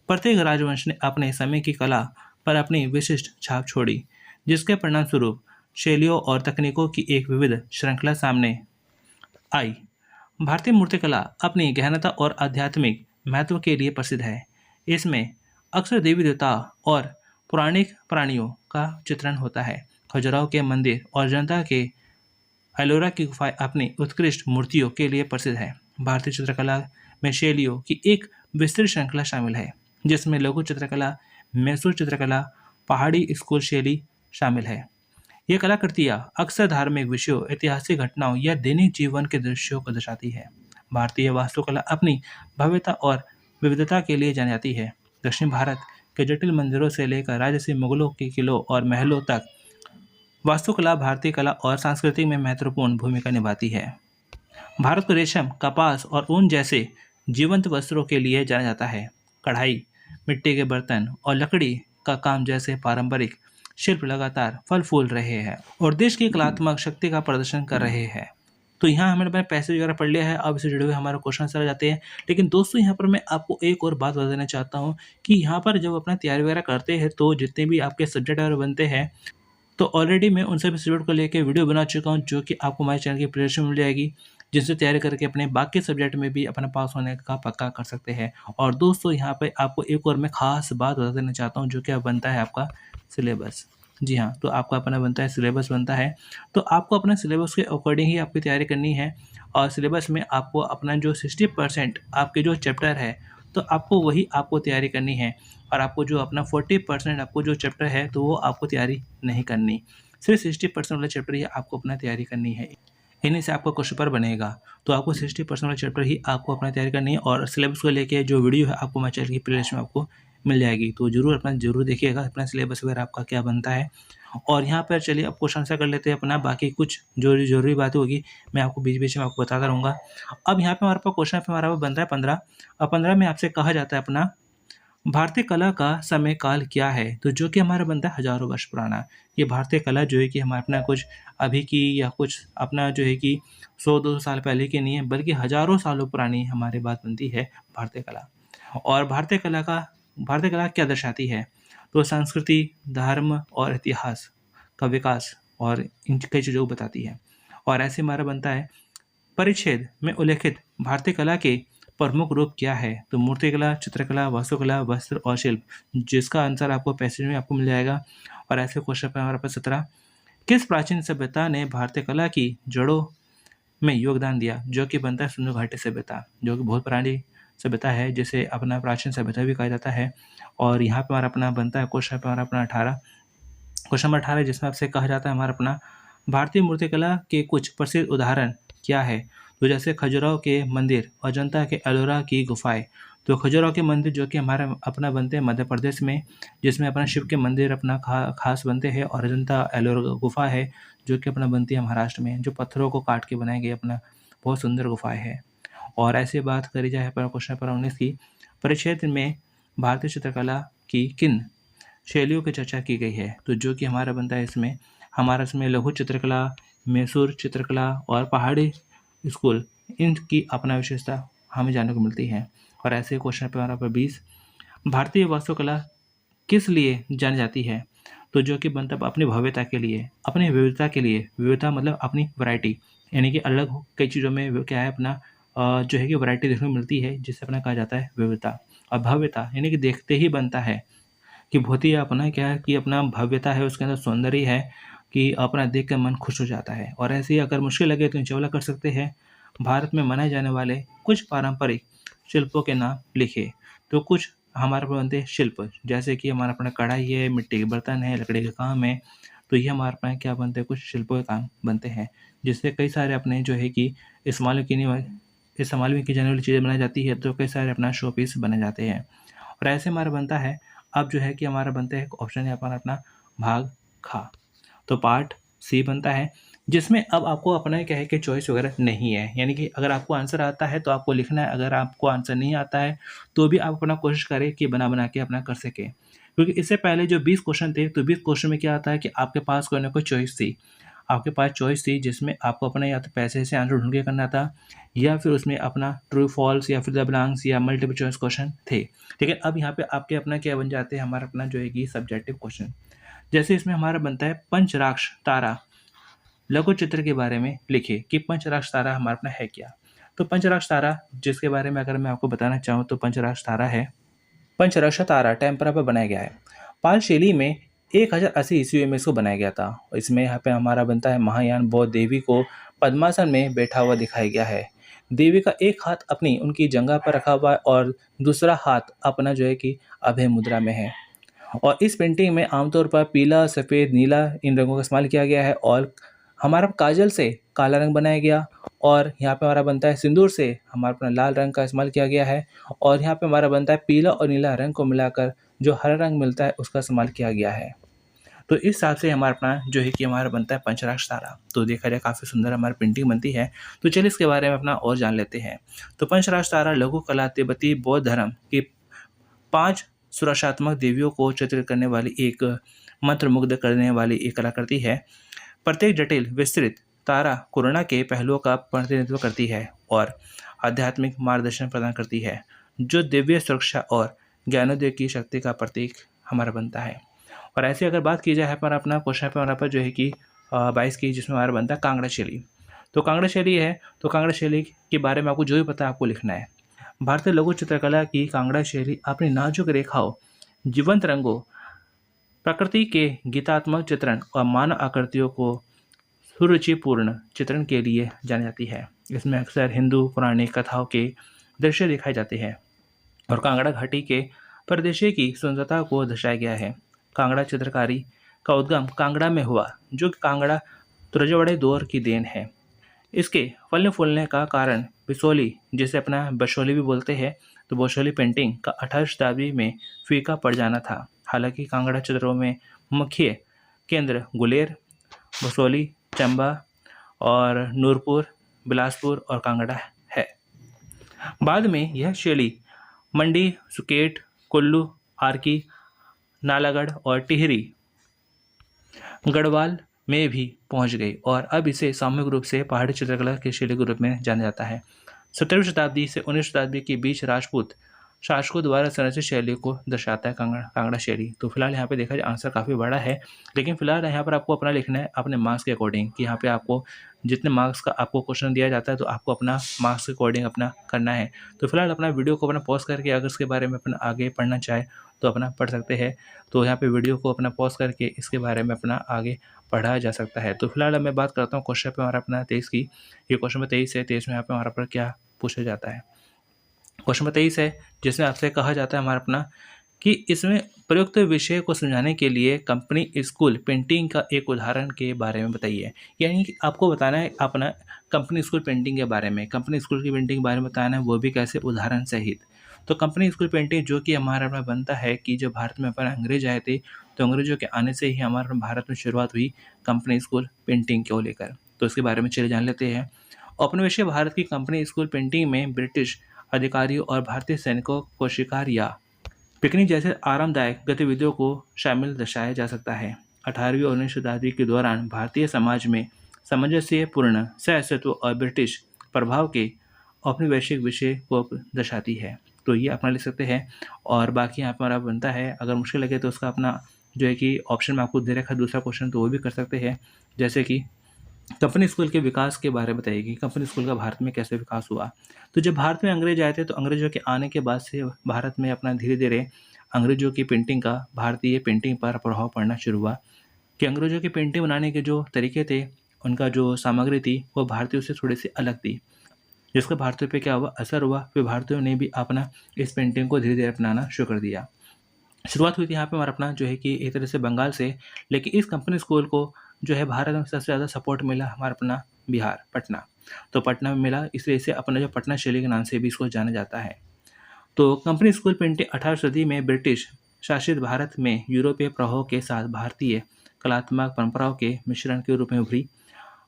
प्रत्येक राजवंश ने अपने समय की कला पर अपनी विशिष्ट छाप छोड़ी, जिसके परिणामस्वरूप शैलियों और तकनीकों की एक विविध श्रृंखला सामने आई। भारतीय मूर्तिकला अपनी गहनता और आध्यात्मिक महत्व के लिए प्रसिद्ध है। इसमें अक्सर देवी देवता और पौराणिक प्राणियों का चित्रण होता है। खजुराहो के मंदिर और जनता के एलोरा की गुफाएं अपनी उत्कृष्ट मूर्तियों के लिए प्रसिद्ध है। भारतीय चित्रकला में शैलियों की एक विस्तृत श्रृंखला शामिल है, जिसमें लघु चित्रकला, मैसूर चित्रकला, पहाड़ी स्कूल शैली शामिल है। ये कलाकृतियाँ अक्सर धार्मिक विषयों, ऐतिहासिक घटनाओं या दैनिक जीवन के दृश्यों को दर्शाती है। भारतीय वास्तुकला अपनी भव्यता और विविधता के लिए जानी जाती है। दक्षिण भारत के जटिल मंदिरों से लेकर राजसी मुगलों के किलों और महलों तक वास्तुकला भारतीय कला और संस्कृति में महत्वपूर्ण भूमिका निभाती है। भारत को रेशम, कपास और ऊन जैसे जीवंत वस्त्रों के लिए जाना जाता है। कढ़ाई, मिट्टी के बर्तन और लकड़ी का काम जैसे पारंपरिक शिल्प लगातार फल फूल रहे हैं और देश की कलात्मक शक्ति का प्रदर्शन कर रहे हैं। तो यहाँ हमने अपने पैसे वगैरह पढ़ लिया है, अब इससे जुड़े हुए हमारे क्वेश्चन आंसर आ जाते हैं। लेकिन दोस्तों यहाँ पर मैं आपको एक और बात बता देना चाहता हूँ कि यहाँ पर जब अपना तैयारी वगैरह करते हैं तो जितने भी आपके सब्जेक्ट वगैरह बनते हैं तो ऑलरेडी मैं उन सभी सब्जेक्ट को लेके वीडियो बना चुका हूँ जो कि आपको हमारे चैनल की प्लेलिस्ट में मिल जाएगी, जिनसे तैयारी करके अपने बाकी सब्जेक्ट में भी अपना पास होने का पक्का कर सकते हैं। और दोस्तों यहाँ पे आपको एक और मैं ख़ास बात बता देना चाहता हूँ जो कि अब बनता है आपका सिलेबस। जी हाँ, तो आपका अपना बनता है सिलेबस बनता है, तो आपको अपने सिलेबस के अकॉर्डिंग ही आपकी तैयारी करनी है और सिलेबस में आपको अपना जो 60% आपके जो चैप्टर है तो आपको वही आपको तैयारी करनी है और आपको जो अपना 40% आपको जो चैप्टर है तो वो आपको तैयारी नहीं करनी। सिर्फ 60% वाला चैप्टर ही आपको अपना तैयारी करनी है। इन्हीं से आपका क्वेश्चन पेपर बनेगा। तो आपको 60% वाला चैप्टर ही आपको अपना तैयारी करनी है और सिलेबस को लेके जो वीडियो है आपको हमारे चैनल की प्लेलिस्ट में आपको मिल जाएगी। तो ज़रूर देखिएगा अपना सिलेबस वगैरह आपका क्या बनता है। और यहाँ पर चलिए अब क्वेश्चन आंसर कर लेते हैं अपना, बाकी कुछ जो ज़रूरी बातें होगी मैं आपको बीच-बीच में आपको बताता रहूँगा। अब यहाँ पे हमारे पास क्वेश्चन पे हमारा बनता है 15 और 15 में आपसे कहा जाता है अपना भारतीय कला का समय काल क्या है? तो जो कि हमारा बनता है हज़ारों वर्ष पुराना। ये भारतीय कला जो है कि हमारा अपना कुछ अभी की या कुछ अपना जो है कि 100-200 साल पहले की नहीं है, बल्कि हज़ारों सालों पुरानी हमारी बात बनती है भारतीय कला। और भारतीय कला क्या दर्शाती है? तो संस्कृति, धर्म और इतिहास का विकास और इन कई चीज़ों को बताती है। और ऐसे हमारा बनता है परिच्छेद में उल्लेखित भारतीय कला के प्रमुख रूप क्या है? तो मूर्तिकला, चित्रकला, वास्तुकला, वस्त्र और शिल्प, जिसका आंसर आपको पैसेज में आपको मिल जाएगा। और ऐसे क्वेश्चन पे हमारे पास 17 किस प्राचीन सभ्यता ने भारतीय कला की जड़ों में योगदान दिया? जो कि बनता है सिंधु घाटी सभ्यता, जो कि बहुत पुरानी सभ्यता है, जिसे अपना प्राचीन सभ्यता भी कहा जाता है। और यहाँ पे हमारा अपना बनता है क्वेश्चन पे हमारा अपना 18 क्वेश्चन नंबर 18 जिसमें आपसे कहा जाता है हमारा अपना भारतीय मूर्तिकला के कुछ प्रसिद्ध उदाहरण क्या है? तो जैसे खजुराहो के मंदिर, अजंता के एलोरा की गुफाएं। तो खजुराहो के मंदिर जो कि हमारा अपना बनते हैं मध्य प्रदेश में, जिसमें अपना शिव के मंदिर अपना खास बनते हैं। और अजंता एलोरा गुफा है जो कि अपना बनती है महाराष्ट्र में, जो पत्थरों को काट के बनाई गई अपना बहुत सुंदर गुफाएं है। और ऐसे बात करी जाए पर क्वेश्चन नंबर 19 की, परिच्छेद में भारतीय चित्रकला की किन शैलियों की चर्चा की गई है? तो जो कि हमारा बनता है इसमें हमारा इसमें लघु चित्रकला, मैसूर चित्रकला और पहाड़ी स्कूल, इनकी अपना विशेषता हमें जानने को मिलती है। और ऐसे क्वेश्चन पे हमारा 20 भारतीय वास्तुकला किस लिए जानी जाती है? तो जो कि बनता है अपनी भव्यता के लिए, अपनी विविधता के लिए। विविधता मतलब अपनी वैरायटी, यानी कि अलग कई चीज़ों में क्या है अपना जो है कि वैरायटी देखने को मिलती है, जिसे अपना कहा जाता है विविधता। और भव्यता यानी कि देखते ही बनता है कि बहुत ही अपना क्या है कि अपना भव्यता है, उसके अंदर सौंदर्य है कि अपना देख कर मन खुश हो जाता है। और ऐसे ही अगर मुश्किल लगे तो नीचे वाला कर सकते हैं, भारत में मनाए जाने वाले कुछ पारंपरिक शिल्पों के नाम लिखे। तो कुछ हमारे पास बनते हैं शिल्प, जैसे कि हमारा अपना कढ़ाई है, मिट्टी के बर्तन है, लकड़ी का काम है। तो ये हमारे पास क्या बनते हैं, कुछ शिल्पों के काम बनते हैं, जिससे कई सारे अपने जो है कि इस्तेमाल में की जाने वाली चीज़ें बनाई जाती है, तो कई सारे अपना शो पीस बने जाते हैं। और ऐसे हमारा बनता है अब जो है कि हमारा बनता है ऑप्शन है अपना भाग खा। तो पार्ट सी बनता है, जिसमें अब आपको अपना क्या है कि चॉइस वगैरह नहीं है, यानी कि अगर आपको आंसर आता है तो आपको लिखना है, अगर आपको आंसर नहीं आता है तो भी आप अपना कोशिश करें कि बना के अपना कर सकें। क्योंकि इससे पहले जो 20 क्वेश्चन थे तो 20 क्वेश्चन में क्या आता है कि आपके पास कोई ना कोई चॉइस थी, आपके पास चॉइस थी, जिसमें आपको अपना या तो पैसे से आंसर ढूंढ के करना था या फिर उसमें अपना ट्रू फॉल्स या फिर द ब्लैंक्स या मल्टीपल चॉइस क्वेश्चन थे। ठीक है, अब यहाँ पे आपके अपना क्या बन जाते हैं, हमारा अपना जो है कि सब्जेक्टिव क्वेश्चन। जैसे इसमें हमारा बनता है पंचराक्ष तारा लघु चित्र के बारे में लिखिए कि पंचराक्ष तारा हमारा अपना है क्या। तो पंचराक्ष तारा जिसके बारे में अगर मैं आपको बताना चाहूँ तो पंचराक्ष तारा है, पंचराक्ष तारा टेम्परा पर बनाया गया है। पाल शैली में 1080 ईस्वी में इसको बनाया गया था। इसमें यहाँ पे हमारा बनता है महायान बौद्ध देवी को पद्मासन में बैठा हुआ दिखाया गया है। देवी का एक हाथ अपनी उनकी जंघा पर रखा हुआ है और दूसरा हाथ अपना जो है कि अभय मुद्रा में है। और इस पेंटिंग में आमतौर पर पीला, सफ़ेद, नीला इन रंगों का इस्तेमाल किया गया है। और हमारा काजल से काला रंग बनाया गया और यहाँ पे हमारा बनता है सिंदूर से हमारा अपना लाल रंग का इस्तेमाल किया गया है। और यहाँ पे हमारा बनता है पीला और नीला रंग को मिलाकर जो हरा रंग मिलता है उसका इस्तेमाल किया गया है। तो इस हिसाब से हमारा अपना जो है कि हमारा बनता है पंचराक्ष तारा। तो देखा जाए काफ़ी सुंदर हमारी पेंटिंग बनती है। तो चलिए इसके बारे में अपना और जान लेते हैं। तो पंचराक्ष तारा लघु कला तिब्बती बौद्ध धर्म की 5 सुरक्षात्मक देवियों को चित्रित करने वाली एक मंत्रमुग्ध करने वाली एक कलाकृति है। प्रत्येक जटिल विस्तृत तारा कोरोना के पहलुओं का प्रतिनिधित्व करती है और आध्यात्मिक मार्गदर्शन प्रदान करती है, जो दिव्य सुरक्षा और ज्ञानोदय की शक्ति का प्रतीक हमारा बनता है। और ऐसे अगर बात की जाए पर अपना क्वेश्चन पे हमारा पर जो है कि 22 की, जिसमें हमारा बनता है कांगड़ा शैली। तो कांगड़ा शैली है, तो कांगड़ा शैली के बारे में आपको जो भी पता है आपको लिखना है। भारतीय लघु चित्रकला की कांगड़ा शैली अपनी नाजुक रेखाओं, जीवंत रंगों, प्रकृति के गीतात्मक चित्रण और मानव आकृतियों को सुरुचिपूर्ण चित्रण के लिए जानी जाती है। इसमें अक्सर हिंदू पौराणिक कथाओं के दृश्य दिखाए जाते हैं और कांगड़ा घाटी के प्रदेश की सुंदरता को दर्शाया गया है। कांगड़ा चित्रकारी का उद्गम कांगड़ा में हुआ, जो कि कांगड़ा तुरजवाड़े दौर की देन है। इसके फलने फूलने का कारण बिसोली, जिसे अपना बशोली भी बोलते हैं, तो बशोली पेंटिंग का 18वीं शताब्दी में फीका पड़ जाना था। हालांकि कांगड़ा चित्रों में मुख्य केंद्र गुलेर, बसोली, चंबा और नूरपुर, बिलासपुर और कांगड़ा है। बाद में यह शैली मंडी, सुकेट, कुल्लू, आरकी, नालागढ़ और टिहरी, गढ़वाल में भी पहुंच गई और अब इसे सामूहिक रूप से पहाड़ी चित्रकला के शैली के रूप में जाना जाता है। 17वीं शताब्दी से 19वीं शताब्दी के बीच राजपूत शासकों द्वारा संरचित शैली को दर्शाता है कांगड़ा शैली। तो फिलहाल यहाँ पे देखा जाए आंसर काफ़ी बड़ा है, लेकिन फिलहाल यहाँ पर आपको अपना लिखना है अपने मार्क्स के अकॉर्डिंग, कि यहाँ पे आपको जितने मार्क्स का आपको क्वेश्चन दिया जाता है तो आपको अपना मार्क्स के अकॉर्डिंग अपना करना है। तो फिलहाल अपना वीडियो को अपना पॉज करके अगर इसके बारे में अपना आगे पढ़ना चाहे तो अपना पढ़ सकते हैं। तो यहाँ पे वीडियो को अपना पॉज करके इसके बारे में अपना आगे पढ़ा जा सकता है। तो फिलहाल मैं बात करता हूँ क्वेश्चन पे हमारा अपना 23 की। ये क्वेश्चन में 23 है, 23 में यहाँ पे हमारा पर क्या पूछा जाता है। क्वेश्चन में 23 है, जिसमें आपसे कहा जाता है हमारा अपना कि इसमें प्रयुक्त विषय को समझाने के लिए कंपनी स्कूल पेंटिंग का एक उदाहरण के बारे में बताइए। यानी कि आपको बताना है अपना कंपनी स्कूल पेंटिंग के बारे में, कंपनी स्कूल की पेंटिंग के बारे में बताना है, वो भी कैसे उदाहरण सहित। तो कंपनी स्कूल पेंटिंग जो कि हमारा अपना बनता है कि जब भारत में अपना अंग्रेज आए थे, तो अंग्रेजों के आने से ही हमारे भारत में शुरुआत हुई कंपनी स्कूल पेंटिंग को लेकर। तो इसके बारे में चलिए जान लेते हैं। औपनिवेशिक भारत की कंपनी स्कूल पेंटिंग में ब्रिटिश अधिकारियों और भारतीय सैनिकों को शिकार या पिकनिक जैसे आरामदायक गतिविधियों को शामिल दर्शाया जा सकता है। 18वीं और 19वीं शताब्दी के दौरान भारतीय समाज में सामंजस्यपूर्ण सह-अस्तित्व और ब्रिटिश प्रभाव के औपनिवेशिक विषय को दर्शाती है। तो ये अपना लिख सकते हैं। और बाकी यहाँ पर हमारा बनता है, अगर मुश्किल लगे तो उसका अपना जो है कि ऑप्शन में आपको दे रखा है दूसरा क्वेश्चन, तो वो भी कर सकते हैं। जैसे कि कंपनी स्कूल के विकास के बारे में बताइए, कंपनी स्कूल का भारत में कैसे विकास हुआ। तो जब भारत में अंग्रेज आए थे, तो अंग्रेजों के आने के बाद से भारत में अपना धीरे धीरे अंग्रेजों की पेंटिंग का भारतीय पेंटिंग पर प्रभाव पड़ना शुरू हुआ। कि अंग्रेजों की पेंटिंग बनाने के जो तरीके थे, उनका जो सामग्री थी, वो भारतीयों से थोड़ी सी अलग थी, जिसका भारतीयों पे क्या हुआ, असर हुआ। फिर भारतीयों ने भी अपना इस पेंटिंग को धीरे धीरे अपनाना शुरू कर दिया। शुरुआत हुई थी यहाँ पे हमारा अपना जो है कि एक तरह से बंगाल से, लेकिन इस कंपनी स्कूल को जो है भारत में सबसे ज़्यादा सपोर्ट मिला हमारा अपना बिहार, पटना। तो पटना में मिला, इसलिए इसे अपना जो पटना शैली के नाम से भी इसको जाना जाता है। तो कंपनी स्कूल पेंटिंग 18वीं सदी में ब्रिटिश शासित भारत में यूरोपीय प्रभाव के साथ भारतीय कलात्मक परंपराओं के मिश्रण के रूप में उभरी।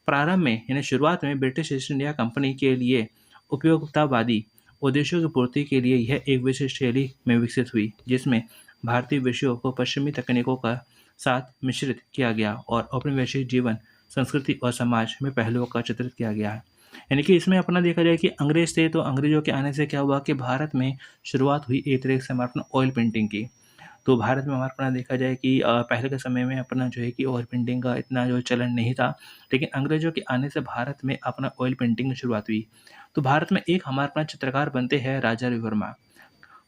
प्रारंभ में यानी शुरुआत में ब्रिटिश ईस्ट इंडिया कंपनी के लिए उपयोगितावादी उद्देश्यों की पूर्ति के लिए यह एक विशेष शैली में विकसित हुई, जिसमें भारतीय विषयों को पश्चिमी तकनीकों का साथ मिश्रित किया गया और औपनिवेशिक जीवन, संस्कृति और समाज में पहलुओं का चित्रित किया गया है। यानी कि इसमें अपना देखा जाए कि अंग्रेज थे, तो अंग्रेजों के आने से क्या हुआ कि भारत में शुरुआत हुई एक तरह से हमारा अपना ऑयल पेंटिंग की। तो भारत में हमारा अपना देखा जाए कि पहले के समय में अपना जो है कि ऑयल पेंटिंग का इतना जो चलन नहीं था, लेकिन अंग्रेजों के आने से भारत में अपना ऑयल पेंटिंग की शुरुआत हुई। तो भारत में एक हमारा अपना चित्रकार बनते हैं राजा रवि वर्मा।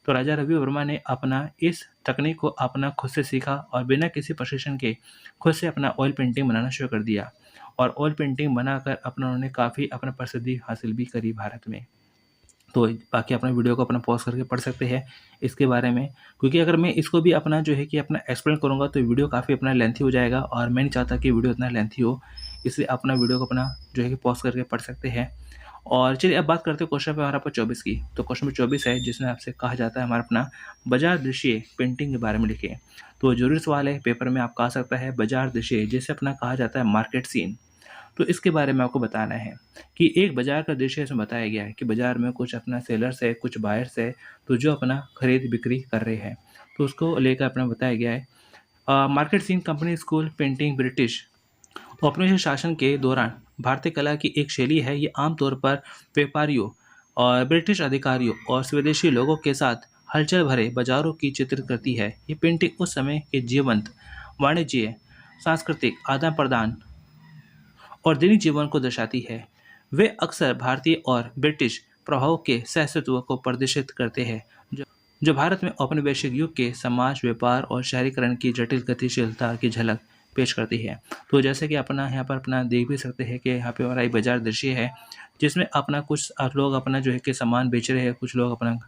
तो राजा रवि वर्मा ने अपना इस तकनीक को अपना खुद से सीखा और बिना किसी प्रशिक्षण के खुद से अपना ऑयल पेंटिंग बनाना शुरू कर दिया और ऑयल पेंटिंग बनाकर अपना उन्होंने काफ़ी अपना प्रसिद्धि हासिल भी करी भारत में। तो बाकी अपना वीडियो को अपना पॉज करके पढ़ सकते हैं इसके बारे में, क्योंकि अगर मैं इसको भी अपना जो है कि अपना एक्सप्लेन करूँगा तो वीडियो काफ़ी अपना लेंथी हो जाएगा और मैं नहीं चाहता कि वीडियो इतना लेंथी हो, इसलिए अपना वीडियो को अपना जो है कि पॉज करके पढ़ सकते हैं। और चलिए अब बात करते हैं क्वेश्चन पे हमारा पर 24 की। तो क्वेश्चन में 24 है, जिसमें आपसे कहा जाता है हमारा अपना बाजार दृश्य पेंटिंग के बारे में लिखें। तो जरूरी सवाल है, पेपर में आपका आ सकता है बाजार दृश्य, जिसे अपना कहा जाता है मार्केट सीन। तो इसके बारे में आपको बताना है कि एक बाज़ार का दृश्य इसमें बताया गया है कि बाज़ार में कुछ अपना सेलर्स है, कुछ बायर्स है, तो जो अपना खरीद-बिक्री कर रहे हैं। तो उसको लेकर अपना बताया गया है। Market scene company school painting British औपनिवेशिक शासन के दौरान भारतीय कला की एक शैली है। ये आमतौर पर व्यापारियों और ब्रिटिश अधिकारियों और स्वदेशी लोगों के साथ हलचल भरे बाजारों की चित्रित करती है। ये पेंटिंग उस समय के जीवंत वाणिज्य, सांस्कृतिक आदान प्रदान और दैनिक जीवन को दर्शाती है। वे अक्सर भारतीय और ब्रिटिश प्रभाव के सहअस्तित्व को प्रदर्शित करते हैं, जो भारत में औपनिवेशिक युग के समाज, व्यापार और शहरीकरण की जटिल गतिशीलता की झलक पेश करती है। तो जैसे कि अपना यहाँ पर अपना देख भी सकते हैं कि यहाँ पे हमारा एक बाजार दृश्य है, जिसमें अपना कुछ लोग अपना जो है कि सामान बेच रहे हैं, कुछ लोग अपना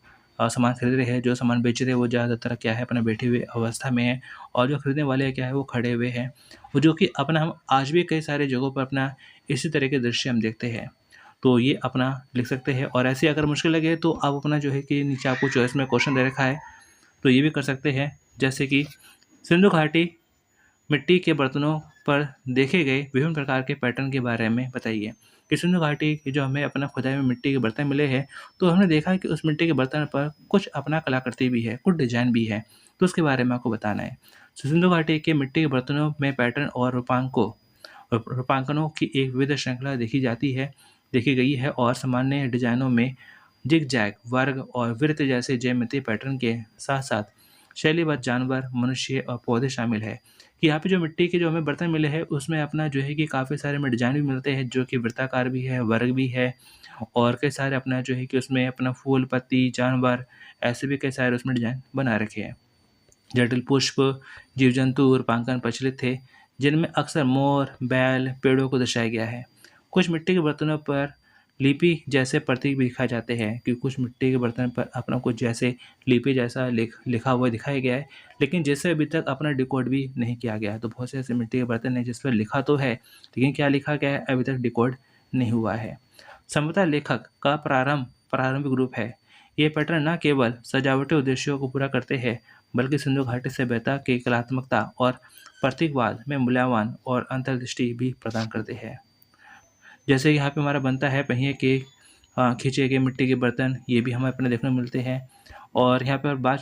सामान खरीद रहे हैं। जो सामान बेच रहे हैं वो ज़्यादातर क्या है अपना बैठे हुए अवस्था में है, और जो खरीदने वाले हैं क्या है वो खड़े हुए हैं। वो जो कि अपना हम आज भी कई सारी जगहों पर अपना इसी तरह के दृश्य हम देखते हैं। तो ये अपना लिख सकते हैं, और ऐसे अगर मुश्किल लगे तो आप अपना जो है कि नीचे आपको चॉइस में क्वेश्चन दे रखा है, तो ये भी कर सकते हैं। जैसे कि सिंधु घाटी मिट्टी के बर्तनों पर देखे गए विभिन्न प्रकार के पैटर्न के बारे में बताइए। कि सिंधु घाटी की जो हमें अपना खुदाई में मिट्टी के बर्तन मिले हैं, तो हमने देखा है कि उस मिट्टी के बर्तन पर कुछ अपना कलाकृति भी है, कुछ डिजाइन भी है, तो उसके बारे में आपको बताना है। सिंधु घाटी के मिट्टी के बर्तनों में पैटर्न और रूपांकनों की एक विविध श्रृंखला देखी गई है, और सामान्य डिजाइनों में जिग-जैग, वर्ग और वृत्त जैसे ज्यामितीय पैटर्न के साथ-साथ शैलीबद्ध जानवर, मनुष्य और पौधे शामिल है। कि यहाँ पे जो मिट्टी के जो हमें बर्तन मिले हैं, उसमें अपना जो है कि काफ़ी सारे हमें डिजाइन भी मिलते हैं, जो कि वृत्ताकार भी है, वर्ग भी है, और कई सारे अपना जो है कि उसमें अपना फूल, पत्ती, जानवर, ऐसे भी कई सारे उसमें डिजाइन बना रखे हैं। जटिल पुष्प, जीव-जंतु रूपांकन प्रचलित थे, जिनमें अक्सर मोर, बैल, पेड़ों को दर्शाया गया है। कुछ मिट्टी के बर्तनों पर लिपि जैसे प्रतीक भी दिखाए जाते हैं, कि कुछ मिट्टी के बर्तन पर अपना कुछ जैसे लिपि जैसा लिखा हुआ दिखाया गया है, लेकिन जिसे अभी तक अपना डिकोड भी नहीं किया गया है। तो बहुत से ऐसे मिट्टी के बर्तन हैं जिस पर लिखा तो है, लेकिन क्या लिखा गया है अभी तक डिकोड नहीं हुआ है। समता लेखक का प्रारंभिक रूप है। ये पैटर्न न केवल सजावटी उद्देश्यों को पूरा करते हैं, बल्कि सिंधु घाटी सभ्यता की कलात्मकता और प्रतीकवाद में मूल्यवान और अंतर्दृष्टि भी प्रदान करते हैं। जैसे यहाँ पे हमारा बनता है पहिए के खींचे गए मिट्टी के बर्तन, ये भी हमें अपने देखने को मिलते हैं। और यहाँ पर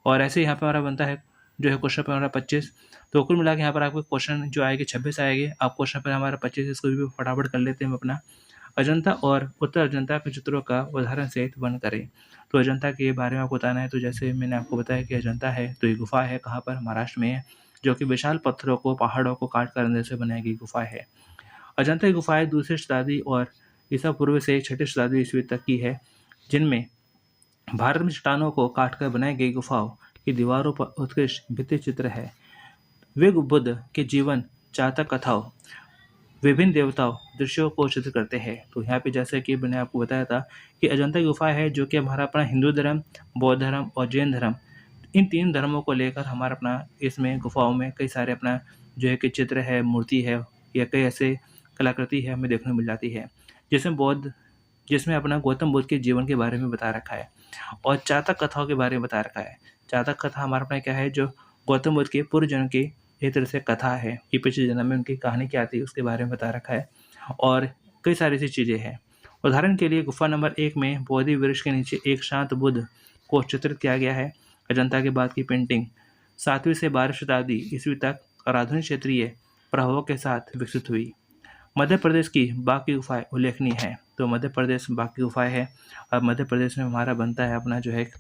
और ऐसे यहाँ पे हमारा बनता है जो है क्वेश्चन पर हमारा 25। तो कुल मिला के यहाँ पर आपको क्वेश्चन जो आएंगे 26 आएंगे। आप क्वेश्चन पर हमारा 25, इसको भी फटाफट कर लेते हैं हम अपना। अजंता और उत्तर अजंता के चित्रों का उदाहरण सहित वर्णन करें। तो अजंता के बारे में आपको बताना है। तो जैसे मैंने आपको बताया कि अजंता है, तो ये गुफा है कहाँ पर, महाराष्ट्र में है, जो कि विशाल पत्थरों को, पहाड़ों को काट कर अंदर से बनाई गई गुफा है। अजंता की गुफाएं दूसरी शताब्दी और ईसा पूर्व से 6ठी शताब्दी ईस्वी तक की है, जिनमें भारत में चट्टानों को काटकर बनाई गई गुफाओं की दीवारों पर उत्कृष्ट भित्ति चित्र है। वे बुद्ध के जीवन, जातक कथाओं, विभिन्न देवताओं दृश्यों को चित्रित करते हैं। तो यहाँ पे जैसे कि मैंने आपको बताया था कि अजंता की गुफा है, जो कि हमारा अपना हिंदू धर्म, बौद्ध धर्म और जैन धर्म, इन 3 धर्मों को लेकर हमारा अपना इसमें गुफाओं में कई सारे अपना जो है कि चित्र है, मूर्ति है, या कई ऐसे कलाकृति है हमें देखने को मिल जाती है। जिसमें अपना गौतम बुद्ध के जीवन के बारे में बता रखा है, और जातक कथाओं के बारे में बता रखा है। जातक कथा हमारा अपना क्या है, जो गौतम बुद्ध के पूर्व जन्म की एक तरह से कथा है, कि पिछले जन्म में उनकी कहानी क्या थी उसके बारे में बता रखा है, और कई सारी ऐसी चीज़ें हैं। उदाहरण के लिए गुफा नंबर 1 में बोधि वृक्ष के नीचे एक शांत बुद्ध को चित्रित किया गया है। अजंता के बाद की पेंटिंग 7वीं से 12वीं शताब्दी ईस्वी तक और आधुनिक क्षेत्रीय प्रभावों के साथ विकसित हुई। मध्य प्रदेश की बाघ की गुफाएं उल्लेखनीय है। तो मध्य प्रदेश बाघ की गुफाएं है, और मध्य प्रदेश में हमारा बनता है अपना जो है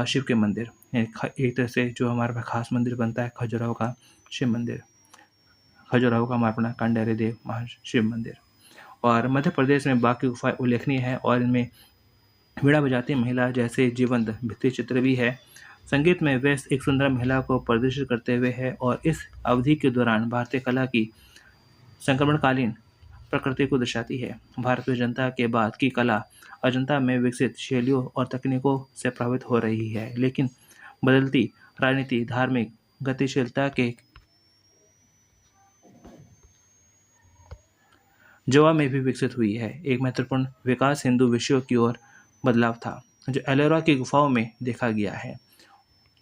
शिव के मंदिर। एक तरह से जो हमारा खास मंदिर बनता है खजुराहो का शिव मंदिर, खजुराहो का हमारा अपना कंडेरी देव महाशिव मंदिर। और मध्य प्रदेश में बाघ की गुफाएं उल्लेखनीय है, और इनमें वीणा बजाती महिला जैसे जीवंत भित्ति चित्र भी है। संगीत में व्यस्त एक सुंदर महिला को प्रदर्शित करते हुए है, और इस अवधि के दौरान भारतीय कला की संक्रमणकालीन प्रकृति को दर्शाती है। भारत में अजंता के बाद की कला अजंता में विकसित शैलियों और तकनीकों से प्रभावित हो रही है, लेकिन बदलती राजनीति, धार्मिक गतिशीलता के जवाब में भी विकसित हुई है। एक महत्वपूर्ण विकास हिंदू विषयों की ओर बदलाव था, जो एलोरा की गुफाओं में देखा गया है।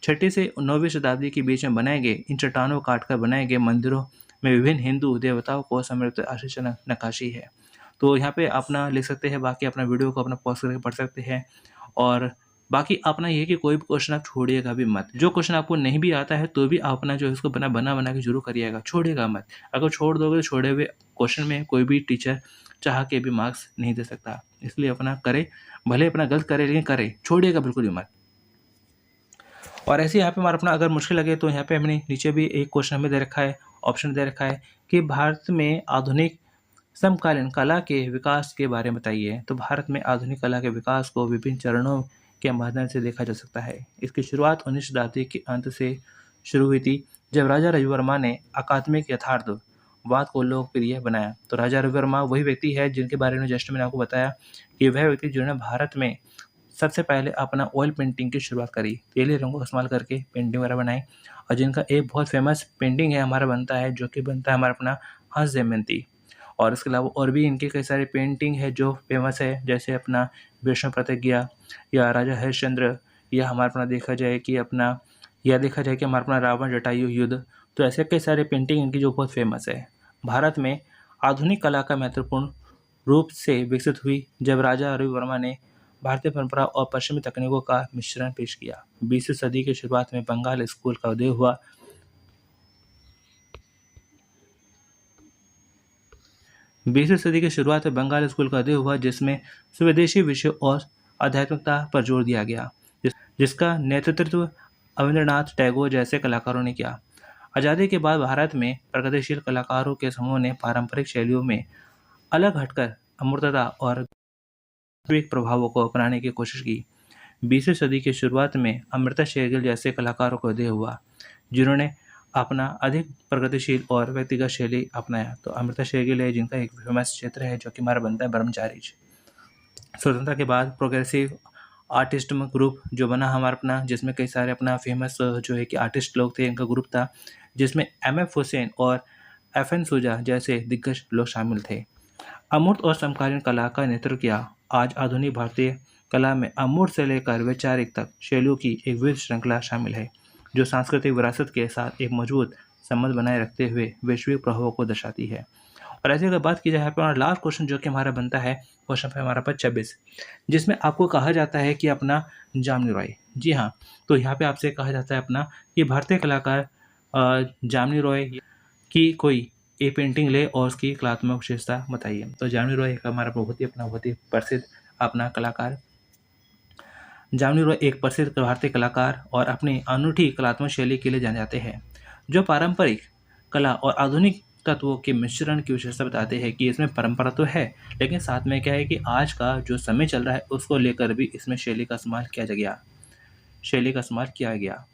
6ठी से 9वीं शताब्दी के बीच में बनाए गए इन चट्टानों काटकर बनाए गए मंदिरों में विभिन्न हिंदू देवताओं को समर्पित आश्चर्यजनक नक्काशी है। तो यहाँ पे अपना लिख सकते हैं, बाकी अपना वीडियो को अपना पॉज़ करके पढ़ सकते हैं। और बाकी अपना ये है कि कोई भी क्वेश्चन आप छोड़िएगा भी मत। जो क्वेश्चन आपको नहीं भी आता है तो भी आप अपना जो है उसको बना के ज़रूर करिएगा, छोड़िएगा मत। अगर छोड़ दोगे तो छोड़े हुए क्वेश्चन में कोई भी टीचर चाह के भी मार्क्स नहीं दे सकता। इसलिए अपना करे, भले अपना गलत करे लेकिन करे, छोड़िएगा बिल्कुल भी मत। और ऐसे यहाँ पे हमारा अपना अगर मुश्किल लगे तो यहाँ पे हमने नीचे भी एक क्वेश्चन हमें दे रखा है, ऑप्शन दे रखा है कि भारत में आधुनिक समकालीन कला के विकास के बारे में बताइए। तो भारत में आधुनिक कला के विकास को विभिन्न चरणों के माध्यम से देखा जा सकता है। इसकी शुरुआत 19वीं शताब्दी के अंत से शुरू हुई थी, जब राजा रविवर्मा ने अकादमिक यथार्थवाद को लोकप्रिय बनाया। तो राजा रविवर्मा वही व्यक्ति है जिनके बारे में जस्ट मैंने आपको बताया कि वह व्यक्ति जिन्होंने भारत में सबसे पहले अपना ऑयल पेंटिंग की शुरुआत करी, तेली रंगों का इस्तेमाल करके पेंटिंग वगैरह बनाई। और जिनका एक बहुत फेमस पेंटिंग है हमारा बनता है, जो कि बनता है हमारा अपना हंस दमयंती। और इसके अलावा और भी इनकी कई सारी पेंटिंग है जो फेमस है, जैसे अपना विष्णु प्रतिज्ञा या राजा हरिश्चंद्र, या हमारा अपना देखा जाए कि हमारा अपना रावण जटायु युद्ध। तो ऐसे कई सारे पेंटिंग इनकी जो बहुत फेमस है। भारत में आधुनिक कला का महत्वपूर्ण रूप से विकसित हुई जब राजा रविवर्मा ने भारतीय परंपरा और पश्चिमी तकनीकों का मिश्रण पेश किया। 20वीं सदी की शुरुआत में बंगाल स्कूल का उदय हुआ। 20वीं सदी की शुरुआत में बंगाल स्कूल का उदय हुआ, जिसमें स्वदेशी विषयों और आध्यात्मिकता पर जोर दिया गया, जिसका नेतृत्व रविंद्रनाथ टैगोर जैसे कलाकारों ने किया। आज़ादी के बाद भारत में प्रगतिशील कलाकारों के समूह ने पारंपरिक शैलियों में अलग हटकर अमूर्तता और वैश्विक प्रभावों को अपनाने की कोशिश की। 20वीं सदी की शुरुआत में अमृता शेरगिल जैसे कलाकारों का उदय हुआ, जिन्होंने अपना अधिक प्रगतिशील और व्यक्तिगत शैली अपनाया। तो अमृता शेरगिल है जिनका एक फेमस क्षेत्र है जो कि हमारा बनता है ब्रह्मचारीज। स्वतंत्रता के बाद प्रोग्रेसिव आर्टिस्ट ग्रुप जो बना हमारा अपना, जिसमें कई सारे अपना फेमस जो है कि आर्टिस्ट लोग थे, इनका ग्रुप था, जिसमें MF हुसैन और FN सूजा जैसे दिग्गज लोग शामिल थे। अमूर्त और समकालीन कला का नेतृत्व किया। आज आधुनिक भारतीय कला में अमूर्त से लेकर वैचारिक तक शैलियों की एक विविध श्रृंखला शामिल है, जो सांस्कृतिक विरासत के साथ एक मजबूत संबंध बनाए रखते हुए वैश्विक प्रभावों को दर्शाती है। और ऐसे अगर बात की जाए यहाँ पे हमारा लास्ट क्वेश्चन जो कि हमारा बनता है, क्वेश्चन पे हमारा 26, जिसमें आपको कहा जाता है कि अपना जामिनी रॉय। जी हाँ, तो यहाँ पे आपसे कहा जाता है अपना कि भारतीय कलाकार जामिनी रॉय की कोई एक पेंटिंग ले और उसकी कलात्मक विशेषता बताइए। तो जामिनी रॉय एक हमारा बहुत ही प्रसिद्ध अपना कलाकार। जामिनी रॉय एक प्रसिद्ध भारतीय कलाकार और अपनी अनूठी कलात्मक शैली के लिए जाने जाते हैं, जो पारंपरिक कला और आधुनिक तत्वों के मिश्रण की विशेषता बताते हैं कि इसमें परंपरा तो है, लेकिन साथ में क्या है कि आज का जो समय चल रहा है उसको लेकर भी इसमें शैली का इस्तेमाल किया गया।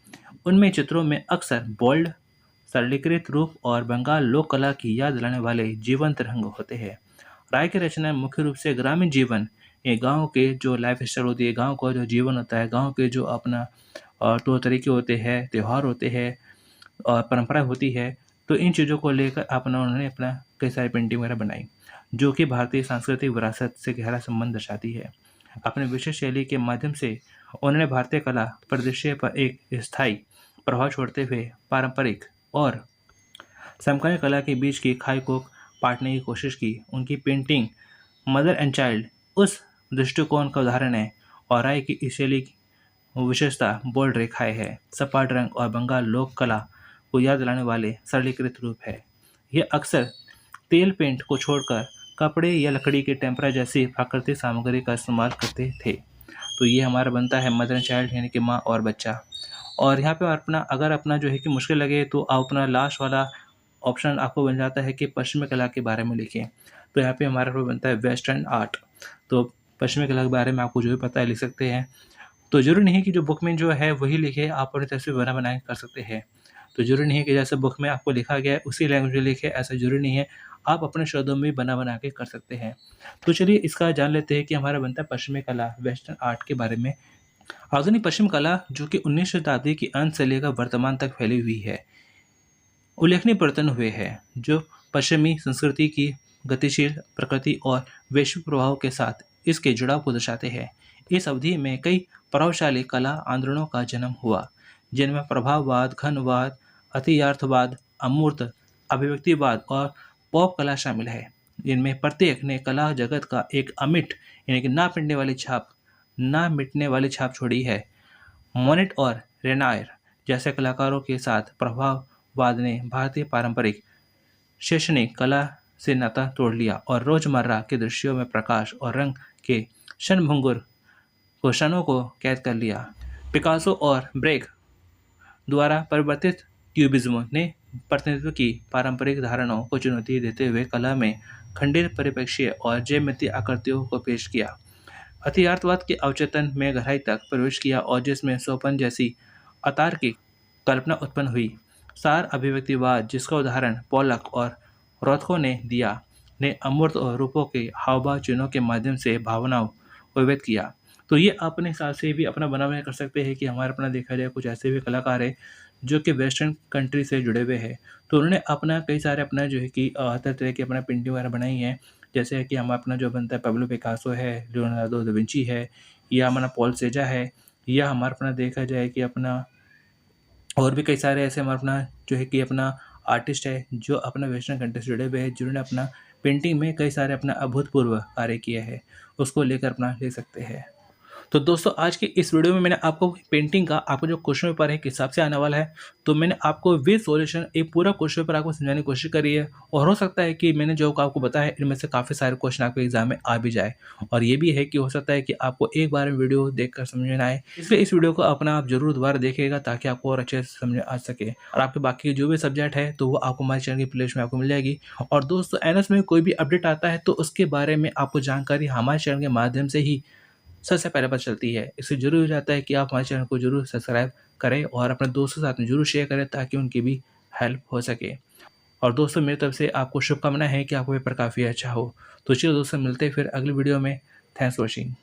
उनमें चित्रों में अक्सर बोल्ड, सरलीकृत रूप और बंगाल लोक कला की याद दिलाने वाले जीवंत रंग होते हैं। राय की रचना मुख्य रूप से ग्रामीण जीवन, ये गाँव के जो लाइफ स्टाइल होती है, गाँव का जो जीवन होता है, गाँव के जो अपना तौर तरीके होते हैं, त्यौहार होते हैं और परंपरा होती है, तो इन चीज़ों को लेकर उन्होंने अपना कई सारी पेंटिंग वगैरह बनाई, जो कि भारतीय सांस्कृतिक विरासत से गहरा संबंध दर्शाती है। अपने विशेष शैली के माध्यम से उन्होंने भारतीय कला परिदृश्य पर एक स्थायी प्रभाव छोड़ते हुए पारंपरिक और समकालीन कला के बीच की खाई को पाटने की कोशिश की। उनकी पेंटिंग मदर एंड चाइल्ड उस दृष्टिकोण का उदाहरण है, और राय की इस शैली की विशेषता बोल्ड रेखाएं है, सपाट रंग और बंगाल लोक कला को याद दिलाने वाले सरलीकृत रूप है। यह अक्सर तेल पेंट को छोड़कर कपड़े या लकड़ी के टेम्परा जैसी प्राकृतिक सामग्री का इस्तेमाल करते थे। तो ये हमारा बनता है मदर एंड चाइल्ड, यानी कि माँ और बच्चा। और यहाँ पे अगर अपना जो है कि मुश्किल लगे तो आप अपना लास्ट वाला ऑप्शन आपको बन जाता है कि पश्चिमी कला के बारे में लिखें। तो यहाँ पे हमारा बनता है वेस्टर्न आर्ट। तो पश्चिमी कला के बारे में आपको जो भी पता है लिख सकते हैं। तो ज़रूरी नहीं कि जो बुक में जो है वही लिखे, आप अपनी तरफ से बना कर सकते हैं। तो ज़रूरी नहीं है कि जैसे बुक में आपको लिखा गया है उसी लैंग्वेज में लिखे, ऐसा ज़रूरी नहीं है, आप अपने शब्दों में बना के कर सकते हैं। तो चलिए इसका जान लेते हैं कि हमारा बनता है पश्चिमी कला, वेस्टर्न आर्ट के बारे में। आधुनिक पश्चिम कला जो कि 19वीं शताब्दी के अंत से लेकर वर्तमान तक फैली हुई है, उल्लेखनीय परिवर्तन हुए हैं जो पश्चिमी संस्कृति की गतिशील प्रकृति और वैश्विक प्रभाव के साथ इसके जुड़ाव को दर्शाते हैं। इस अवधि में कई प्रभावशाली कला आंदोलनों का जन्म हुआ, जिनमें प्रभाववाद, घनवाद, अतियार्थवाद, अमूर्त अभिव्यक्तिवाद और पॉप कला शामिल है। इनमें प्रत्येक ने कला जगत का एक अमिट यानी कि ना मिटने वाली छाप छोड़ी है। मोनेट और रेनायर जैसे कलाकारों के साथ प्रभाववाद ने भारतीय पारंपरिक शैक्षणिक कला से नाता तोड़ लिया और रोजमर्रा के दृश्यों में प्रकाश और रंग के क्षणभंगुर क्षणों को कैद कर लिया। पिकासो और ब्रेक द्वारा परिवर्तित क्यूबिज्म ने प्रतिनिधित्व की पारंपरिक धारणाओं को चुनौती देते हुए कला में खंडित परिप्रेक्ष्य और ज्यामितीय आकृतियों को पेश किया। अतियथार्थवाद के अवचेतन में गहराई तक प्रवेश किया और जिसमें सोपन जैसी अतार्किक कल्पना उत्पन्न हुई। सार अभिव्यक्तिवाद, जिसका उदाहरण पोलक और रोथको ने दिया, ने अमूर्त रूपों के हाव-भाव चिन्हों के माध्यम से भावनाओं को व्यक्त किया। तो ये अपने हिसाब से भी अपना बनाव कर सकते हैं कि हमारा अपना देखा जाए कुछ ऐसे भी कलाकार हैं जो कि वेस्टर्न कंट्री से जुड़े हुए हैं। तो उन्होंने अपना कई सारे अपना जो है कि तरह-तरह की अपना पेंटिंग वगैरह बनाई है। जैसे कि हम अपना जो बनता है पाब्लो पिकासो है, लियोनार्डो दा विंची है, या हमारा पॉल सेजा है, या हमारा अपना देखा जाए कि अपना और भी कई सारे ऐसे हमारा अपना जो है कि अपना आर्टिस्ट है जो अपना वेस्टर्न कंट्री से जुड़े हुए हैं, जिन्होंने अपना पेंटिंग में कई सारे अपना अभूतपूर्व कार्य किए हैं। उसको लेकर अपना ले सकते हैं। तो दोस्तों आज की इस वीडियो में मैंने आपको पेंटिंग का आपको जो क्वेश्चन पेपर है किस हिसाब से आने वाला है, तो मैंने आपको विद सॉल्यूशन एक पूरा क्वेश्चन पेपर आपको समझाने की कोशिश करी है। और हो सकता है कि मैंने जो आपको बताया है इनमें से काफ़ी सारे क्वेश्चन आपके एग्जाम में आ भी जाए। और ये भी है कि हो सकता है कि आपको एक बार में वीडियो देखकर समझ में ना आए, इसलिए इस वीडियो को अपना आप जरूर दोबारा देखिएगा ताकि आपको और अच्छे से समझ में आ सके। और आपके बाकी जो भी सब्जेक्ट है तो वो आपको हमारे चैनल की प्लेलिस्ट में आपको मिल जाएगी। और दोस्तों एनएस में कोई भी अपडेट आता है तो उसके बारे में आपको जानकारी हमारे चैनल के माध्यम से ही सबसे पहले पता चलती है। इससे ज़रूरी हो जाता है कि आप हमारे चैनल को ज़रूर सब्सक्राइब करें और अपने दोस्तों के साथ में ज़रूर शेयर करें ताकि उनकी भी हेल्प हो सके। और दोस्तों मेरी तरफ से आपको शुभकामनाएं हैं कि आपका पेपर काफ़ी अच्छा हो। तो चलिए दोस्तों मिलते हैं फिर अगली वीडियो में। Thanks for watching.